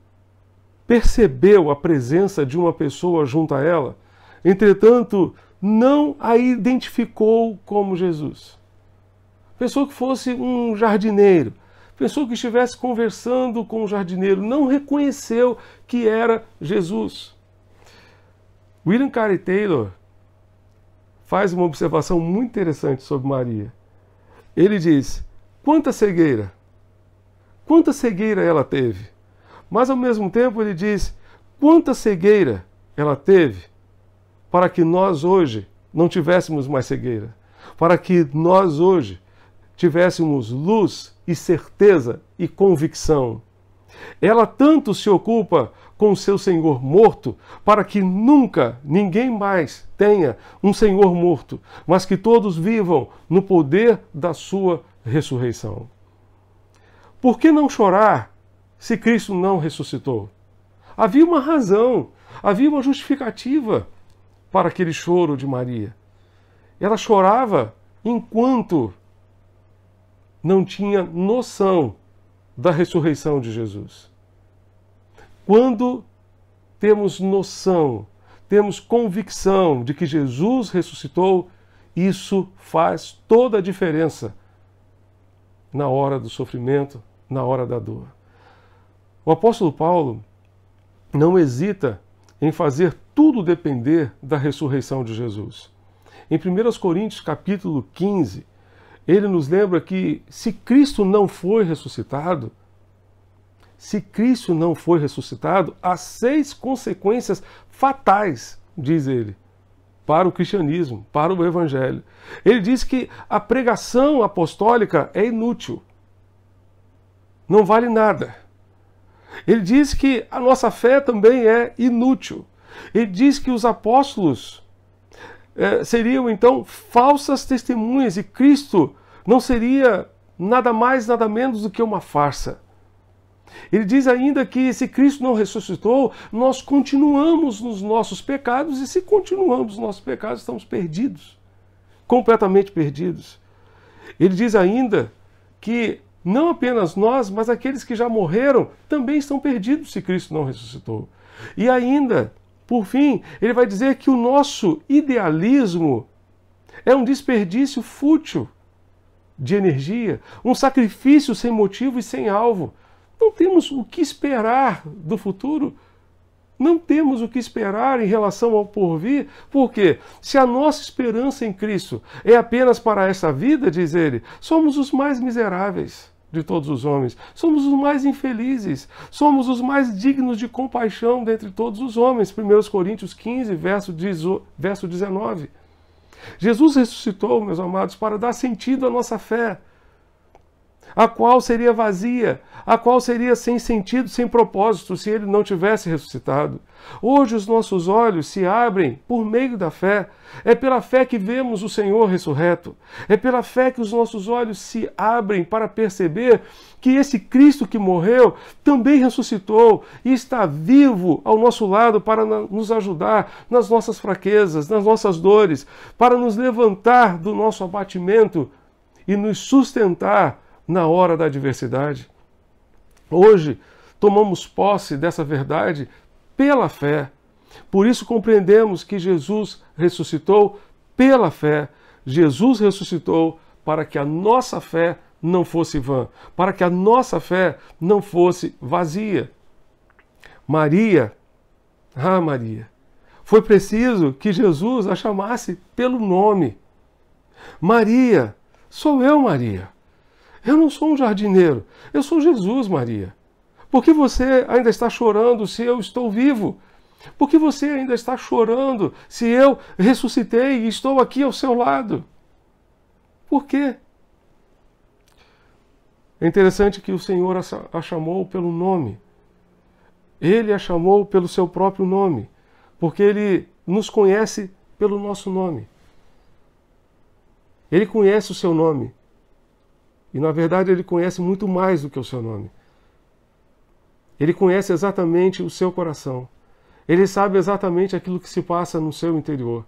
percebeu a presença de uma pessoa junto a ela, entretanto, não a identificou como Jesus. Pensou que fosse um jardineiro, pensou que estivesse conversando com um jardineiro, não reconheceu que era Jesus. William Carey Taylor faz uma observação muito interessante sobre Maria. Ele diz: quanta cegueira ela teve. Mas ao mesmo tempo ele diz: quanta cegueira ela teve para que nós hoje não tivéssemos mais cegueira, para que nós hoje tivéssemos luz e certeza e convicção. Ela tanto se ocupa com o seu Senhor morto, para que nunca ninguém mais tenha um Senhor morto, mas que todos vivam no poder da sua ressurreição. Por que não chorar se Cristo não ressuscitou? Havia uma razão, havia uma justificativa para aquele choro de Maria. Ela chorava enquanto não tinha noção da ressurreição de Jesus. Quando temos noção, temos convicção de que Jesus ressuscitou, isso faz toda a diferença na hora do sofrimento, na hora da dor. O apóstolo Paulo não hesita em fazer tudo depender da ressurreição de Jesus. Em 1 Coríntios capítulo 15, ele nos lembra que se Cristo não foi ressuscitado, há 6 consequências fatais, diz ele, para o cristianismo, para o evangelho. Ele diz que a pregação apostólica é inútil, não vale nada. Ele diz que a nossa fé também é inútil. Ele diz que os apóstolos seriam então falsas testemunhas e Cristo não seria nada mais, nada menos do que uma farsa. Ele diz ainda que se Cristo não ressuscitou, nós continuamos nos nossos pecados, e se continuamos nos nossos pecados, estamos perdidos, completamente perdidos. Ele diz ainda que não apenas nós, mas aqueles que já morreram também estão perdidos se Cristo não ressuscitou. E ainda, por fim, ele vai dizer que o nosso idealismo é um desperdício fútil de energia, um sacrifício sem motivo e sem alvo. Não temos o que esperar do futuro, não temos o que esperar em relação ao porvir, porque se a nossa esperança em Cristo é apenas para essa vida, diz ele, somos os mais miseráveis de todos os homens, somos os mais infelizes, somos os mais dignos de compaixão dentre todos os homens. 1 Coríntios 15, verso 19. Jesus ressuscitou, meus amados, para dar sentido à nossa fé, a qual seria vazia, a qual seria sem sentido, sem propósito, se ele não tivesse ressuscitado. Hoje os nossos olhos se abrem por meio da fé. É pela fé que vemos o Senhor ressurreto. É pela fé que os nossos olhos se abrem para perceber que esse Cristo que morreu também ressuscitou e está vivo ao nosso lado para nos ajudar nas nossas fraquezas, nas nossas dores, para nos levantar do nosso abatimento e nos sustentar na hora da adversidade. Hoje, tomamos posse dessa verdade pela fé. Por isso compreendemos que Jesus ressuscitou pela fé. Jesus ressuscitou para que a nossa fé não fosse vã, para que a nossa fé não fosse vazia. Maria, foi preciso que Jesus a chamasse pelo nome. Maria, sou eu, Maria. Eu não sou um jardineiro, eu sou Jesus, Maria. Por que você ainda está chorando se eu estou vivo? Por que você ainda está chorando se eu ressuscitei e estou aqui ao seu lado? Por quê? É interessante que o Senhor a chamou pelo nome. Ele a chamou pelo seu próprio nome, porque Ele nos conhece pelo nosso nome. Ele conhece o seu nome. E, na verdade, Ele conhece muito mais do que o seu nome. Ele conhece exatamente o seu coração. Ele sabe exatamente aquilo que se passa no seu interior.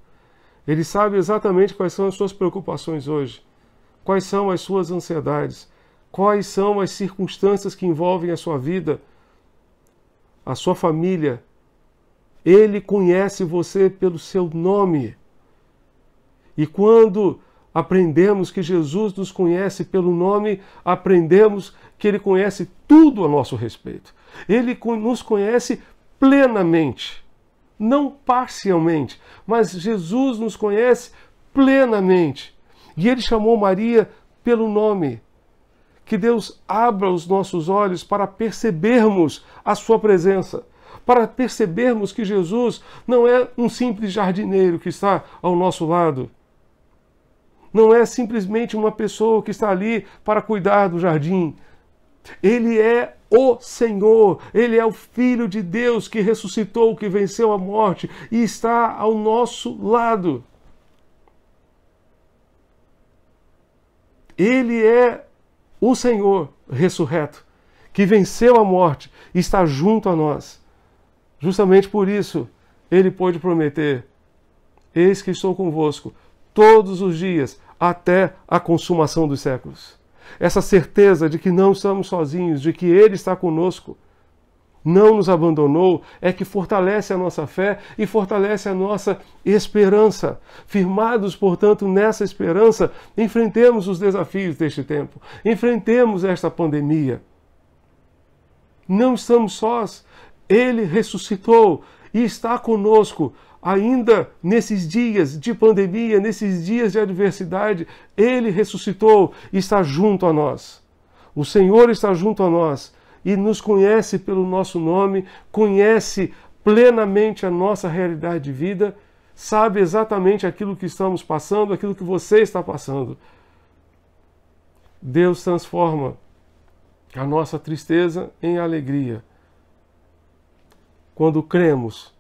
Ele sabe exatamente quais são as suas preocupações hoje, quais são as suas ansiedades, quais são as circunstâncias que envolvem a sua vida, a sua família. Ele conhece você pelo seu nome. E quando aprendemos que Jesus nos conhece pelo nome, aprendemos que Ele conhece tudo a nosso respeito. Ele nos conhece plenamente, não parcialmente, mas Jesus nos conhece plenamente. E Ele chamou Maria pelo nome. Que Deus abra os nossos olhos para percebermos a sua presença, para percebermos que Jesus não é um simples jardineiro que está ao nosso lado. Não é simplesmente uma pessoa que está ali para cuidar do jardim. Ele é o Senhor, Ele é o Filho de Deus que ressuscitou, que venceu a morte e está ao nosso lado. Ele é o Senhor ressurreto, que venceu a morte e está junto a nós. Justamente por isso, Ele pôde prometer: eis que estou convosco todos os dias, até a consumação dos séculos. Essa certeza de que não estamos sozinhos, de que Ele está conosco, não nos abandonou, é que fortalece a nossa fé e fortalece a nossa esperança. Firmados, portanto, nessa esperança, enfrentemos os desafios deste tempo, enfrentemos esta pandemia. Não estamos sós, Ele ressuscitou e está conosco. Ainda nesses dias de pandemia, nesses dias de adversidade, Ele ressuscitou e está junto a nós. O Senhor está junto a nós e nos conhece pelo nosso nome, conhece plenamente a nossa realidade de vida, sabe exatamente aquilo que estamos passando, aquilo que você está passando. Deus transforma a nossa tristeza em alegria. Quando cremos,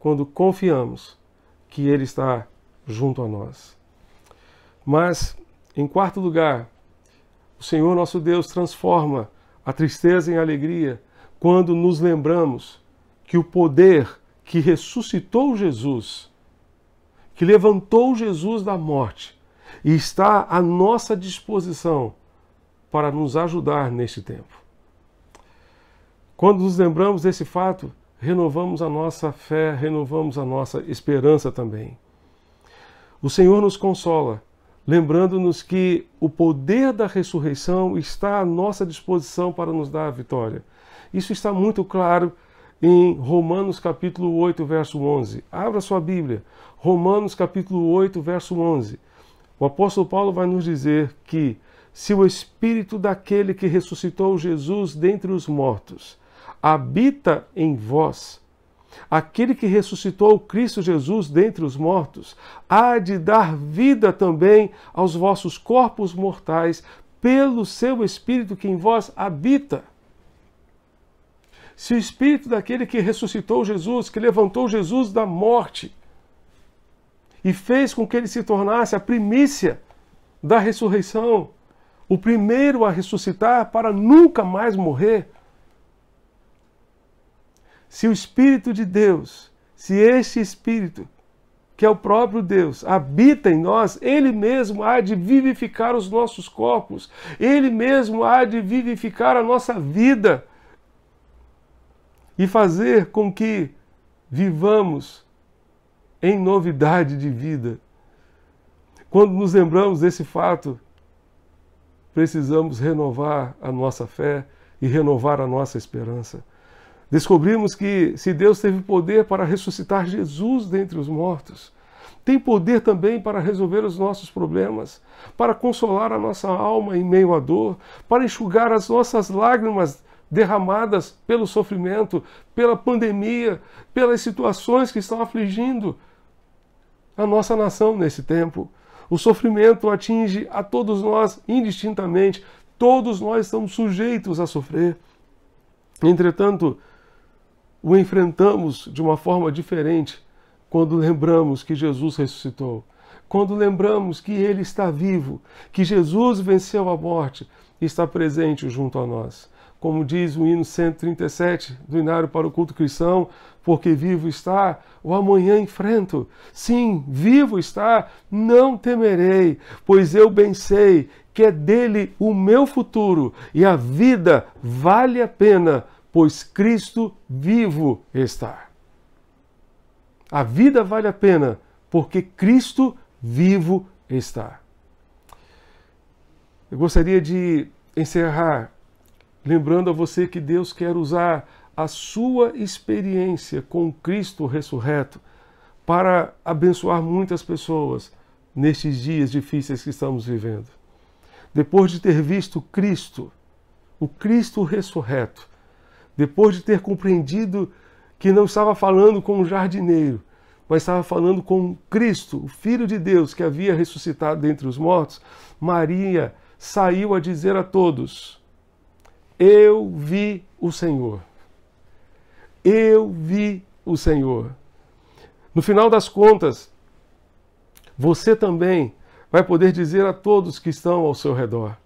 quando confiamos que Ele está junto a nós. Mas, em quarto lugar, o Senhor nosso Deus transforma a tristeza em alegria quando nos lembramos que o poder que ressuscitou Jesus, que levantou Jesus da morte e está à nossa disposição para nos ajudar neste tempo. Quando nos lembramos desse fato, renovamos a nossa fé, renovamos a nossa esperança também. O Senhor nos consola, lembrando-nos que o poder da ressurreição está à nossa disposição para nos dar a vitória. Isso está muito claro em Romanos capítulo 8, verso 11. Abra sua Bíblia, Romanos capítulo 8, verso 11. O apóstolo Paulo vai nos dizer que se o Espírito daquele que ressuscitou Jesus dentre os mortos habita em vós, aquele que ressuscitou Cristo Jesus dentre os mortos, há de dar vida também aos vossos corpos mortais, pelo seu Espírito que em vós habita. Se o Espírito daquele que ressuscitou Jesus, que levantou Jesus da morte, e fez com que ele se tornasse a primícia da ressurreição, o primeiro a ressuscitar para nunca mais morrer, se o Espírito de Deus, se este Espírito, que é o próprio Deus, habita em nós, Ele mesmo há de vivificar os nossos corpos, Ele mesmo há de vivificar a nossa vida e fazer com que vivamos em novidade de vida. Quando nos lembramos desse fato, precisamos renovar a nossa fé e renovar a nossa esperança. Descobrimos que se Deus teve poder para ressuscitar Jesus dentre os mortos, tem poder também para resolver os nossos problemas, para consolar a nossa alma em meio à dor, para enxugar as nossas lágrimas derramadas pelo sofrimento, pela pandemia, pelas situações que estão afligindo a nossa nação nesse tempo. O sofrimento atinge a todos nós indistintamente, todos nós estamos sujeitos a sofrer. Entretanto, o enfrentamos de uma forma diferente quando lembramos que Jesus ressuscitou, quando lembramos que Ele está vivo, que Jesus venceu a morte e está presente junto a nós. Como diz o hino 137 do Inário para o Culto Cristão, porque vivo está, o amanhã enfrento. Sim, vivo está, não temerei, pois eu bem sei que é dele o meu futuro e a vida vale a pena, pois Cristo vivo está. A vida vale a pena, porque Cristo vivo está. Eu gostaria de encerrar lembrando a você que Deus quer usar a sua experiência com Cristo ressurreto para abençoar muitas pessoas nestes dias difíceis que estamos vivendo. Depois de ter visto Cristo, o Cristo ressurreto, depois de ter compreendido que não estava falando com um jardineiro, mas estava falando com Cristo, o Filho de Deus que havia ressuscitado dentre os mortos, Maria saiu a dizer a todos: eu vi o Senhor. Eu vi o Senhor. No final das contas, você também vai poder dizer a todos que estão ao seu redor: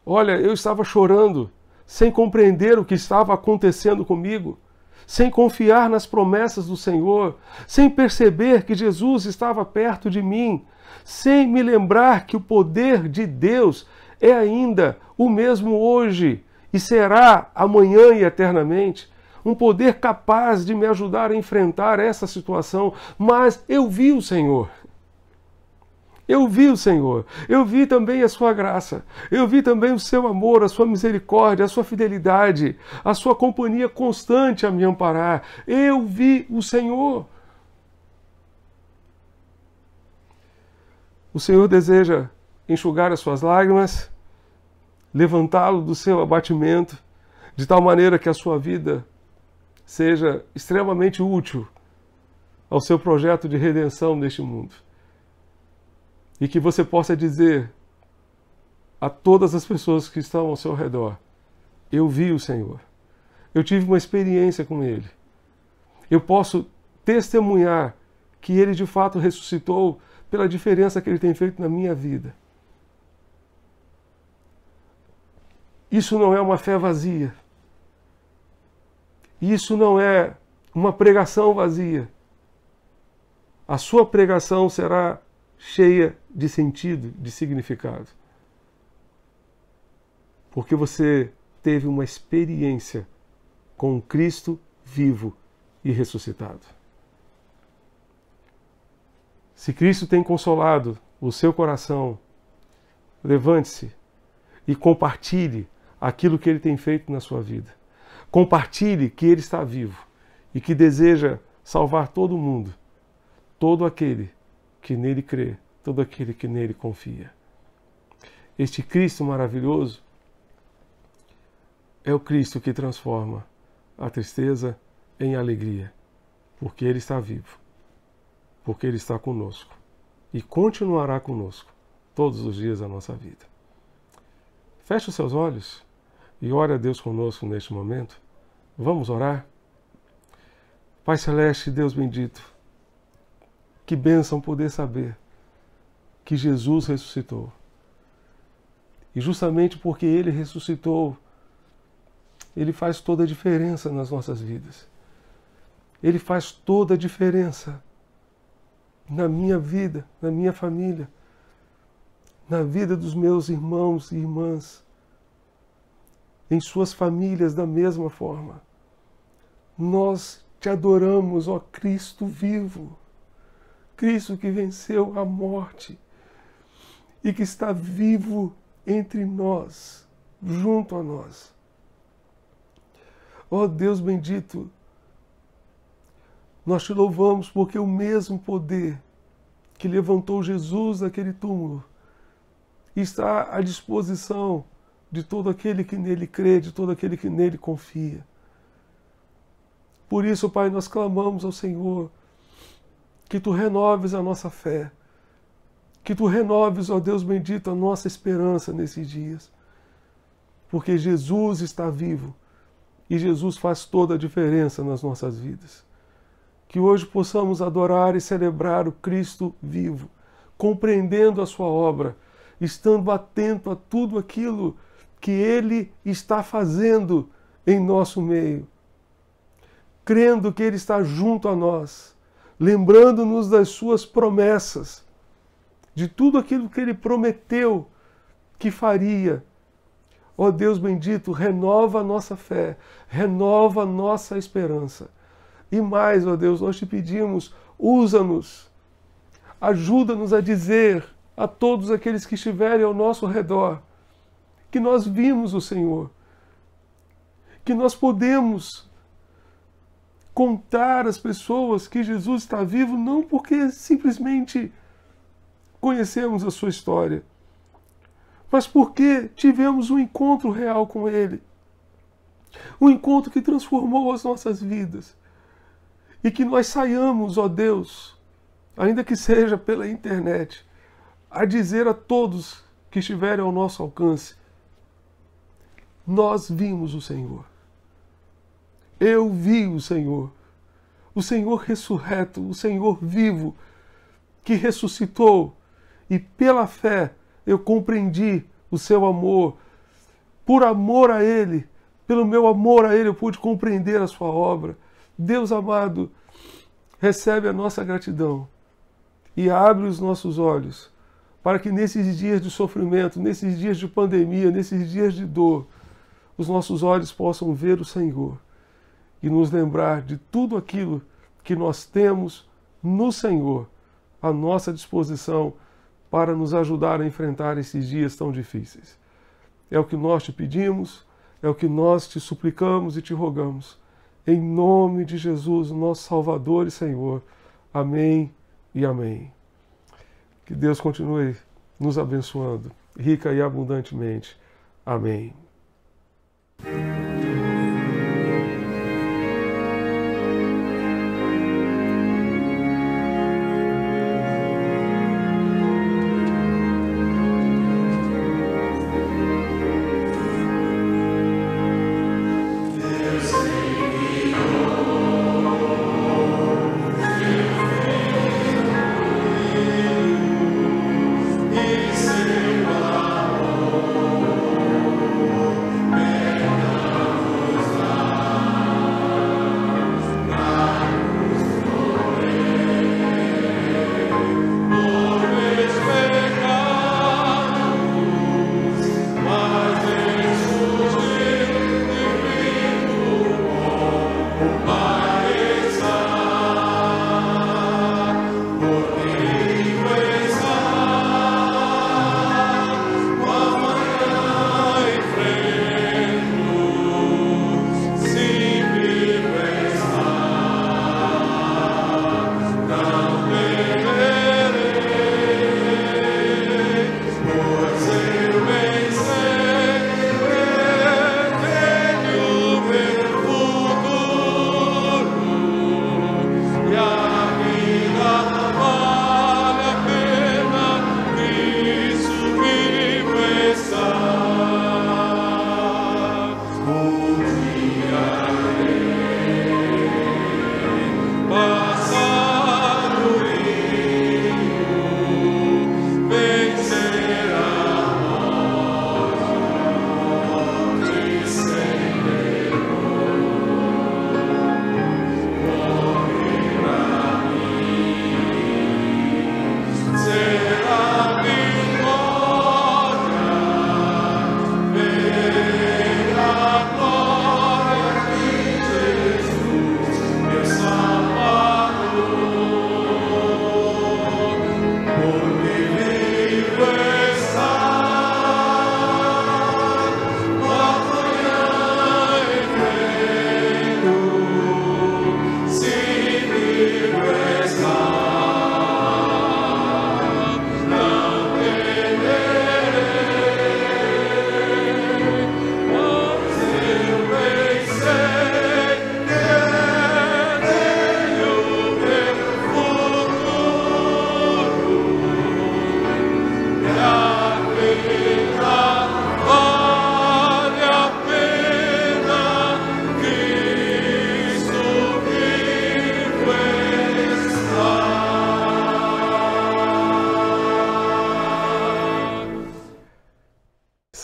olha, eu estava chorando, sem compreender o que estava acontecendo comigo, sem confiar nas promessas do Senhor, sem perceber que Jesus estava perto de mim, sem me lembrar que o poder de Deus é ainda o mesmo hoje e será amanhã e eternamente. Um poder capaz de me ajudar a enfrentar essa situação. Mas eu vi o Senhor. Eu vi o Senhor. Eu vi também a sua graça. Eu vi também o seu amor, a sua misericórdia, a sua fidelidade, a sua companhia constante a me amparar. Eu vi o Senhor. O Senhor deseja enxugar as suas lágrimas, levantá-lo do seu abatimento, de tal maneira que a sua vida seja extremamente útil ao seu projeto de redenção neste mundo. E que você possa dizer a todas as pessoas que estão ao seu redor: eu vi o Senhor, eu tive uma experiência com Ele, eu posso testemunhar que Ele de fato ressuscitou pela diferença que Ele tem feito na minha vida. Isso não é uma fé vazia. Isso não é uma pregação vazia. A sua pregação será cheia de sentido, de significado. Porque você teve uma experiência com Cristo vivo e ressuscitado. Se Cristo tem consolado o seu coração, levante-se e compartilhe aquilo que Ele tem feito na sua vida. Compartilhe que Ele está vivo e que deseja salvar todo mundo, todo aquele que nele crê, todo aquele que nele confia. Este Cristo maravilhoso é o Cristo que transforma a tristeza em alegria, porque Ele está vivo, porque Ele está conosco e continuará conosco todos os dias da nossa vida. Feche os seus olhos e ore a Deus conosco neste momento. Vamos orar? Pai Celeste, Deus bendito, que bênção poder saber que Jesus ressuscitou. E justamente porque Ele ressuscitou, Ele faz toda a diferença nas nossas vidas. Ele faz toda a diferença na minha vida, na minha família, na vida dos meus irmãos e irmãs, em suas famílias da mesma forma. Nós te adoramos, ó Cristo vivo, Cristo que venceu a morte e que está vivo entre nós, junto a nós. Ó Deus bendito, nós te louvamos porque o mesmo poder que levantou Jesus daquele túmulo está à disposição de todo aquele que nele crê, de todo aquele que nele confia. Por isso, Pai, nós clamamos ao Senhor que Tu renoves a nossa fé, que Tu renoves, ó Deus bendito, a nossa esperança nesses dias, porque Jesus está vivo e Jesus faz toda a diferença nas nossas vidas. Que hoje possamos adorar e celebrar o Cristo vivo, compreendendo a Sua obra, estando atento a tudo aquilo que Ele está fazendo em nosso meio, crendo que Ele está junto a nós, lembrando-nos das Suas promessas, de tudo aquilo que Ele prometeu que faria. Ó Deus bendito, renova a nossa fé, renova a nossa esperança. E mais, ó Deus, nós te pedimos, usa-nos, ajuda-nos a dizer a todos aqueles que estiverem ao nosso redor que nós vimos o Senhor, que nós podemos contar às pessoas que Jesus está vivo não porque simplesmente conhecemos a sua história, mas porque tivemos um encontro real com Ele, um encontro que transformou as nossas vidas, e que nós saiamos, ó Deus, ainda que seja pela internet, a dizer a todos que estiverem ao nosso alcance: nós vimos o Senhor. Eu vi o Senhor ressurreto, o Senhor vivo, que ressuscitou, e pela fé eu compreendi o seu amor. Por amor a Ele, pelo meu amor a Ele, eu pude compreender a sua obra. Deus amado, recebe a nossa gratidão e abre os nossos olhos para que nesses dias de sofrimento, nesses dias de pandemia, nesses dias de dor, os nossos olhos possam ver o Senhor e nos lembrar de tudo aquilo que nós temos no Senhor à nossa disposição para nos ajudar a enfrentar esses dias tão difíceis. É o que nós te pedimos, é o que nós te suplicamos e te rogamos. Em nome de Jesus, nosso Salvador e Senhor. Amém e amém. Que Deus continue nos abençoando, rica e abundantemente. Amém.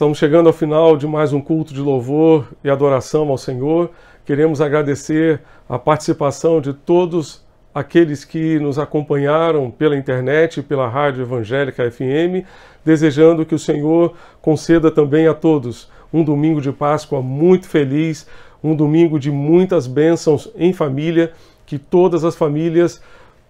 Estamos chegando ao final de mais um culto de louvor e adoração ao Senhor. Queremos agradecer a participação de todos aqueles que nos acompanharam pela internet, pela Rádio Evangélica FM, desejando que o Senhor conceda também a todos um domingo de Páscoa muito feliz, um domingo de muitas bênçãos em família, que todas as famílias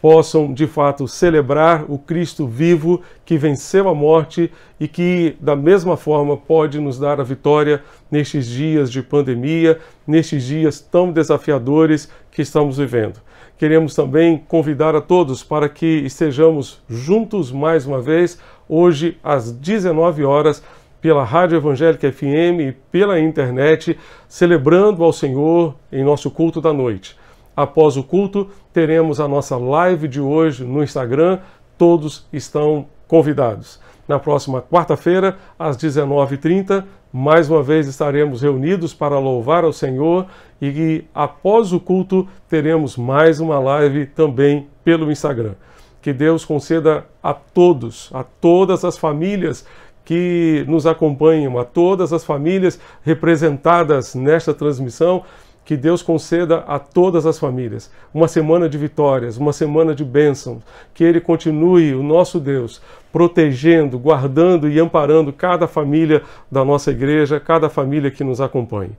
possam, de fato, celebrar o Cristo vivo que venceu a morte e que, da mesma forma, pode nos dar a vitória nestes dias de pandemia, nestes dias tão desafiadores que estamos vivendo. Queremos também convidar a todos para que estejamos juntos mais uma vez, hoje às 19 horas, pela Rádio Evangélica FM e pela internet, celebrando ao Senhor em nosso culto da noite. Após o culto, teremos a nossa live de hoje no Instagram. Todos estão convidados. Na próxima quarta-feira, às 19h30, mais uma vez estaremos reunidos para louvar ao Senhor e após o culto teremos mais uma live também pelo Instagram. Que Deus conceda a todos, a todas as famílias que nos acompanham, a todas as famílias representadas nesta transmissão, que Deus conceda a todas as famílias uma semana de vitórias, uma semana de bênçãos, que Ele continue, o nosso Deus, protegendo, guardando e amparando cada família da nossa igreja, cada família que nos acompanha.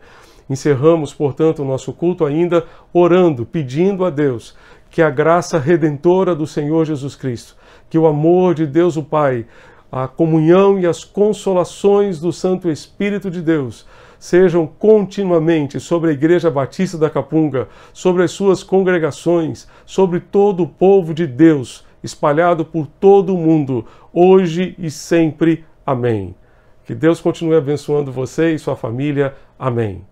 Encerramos, portanto, o nosso culto ainda orando, pedindo a Deus que a graça redentora do Senhor Jesus Cristo, que o amor de Deus o Pai, a comunhão e as consolações do Santo Espírito de Deus sejam continuamente sobre a Igreja Batista da Capunga, sobre as suas congregações, sobre todo o povo de Deus, espalhado por todo o mundo, hoje e sempre. Amém. Que Deus continue abençoando você e sua família. Amém.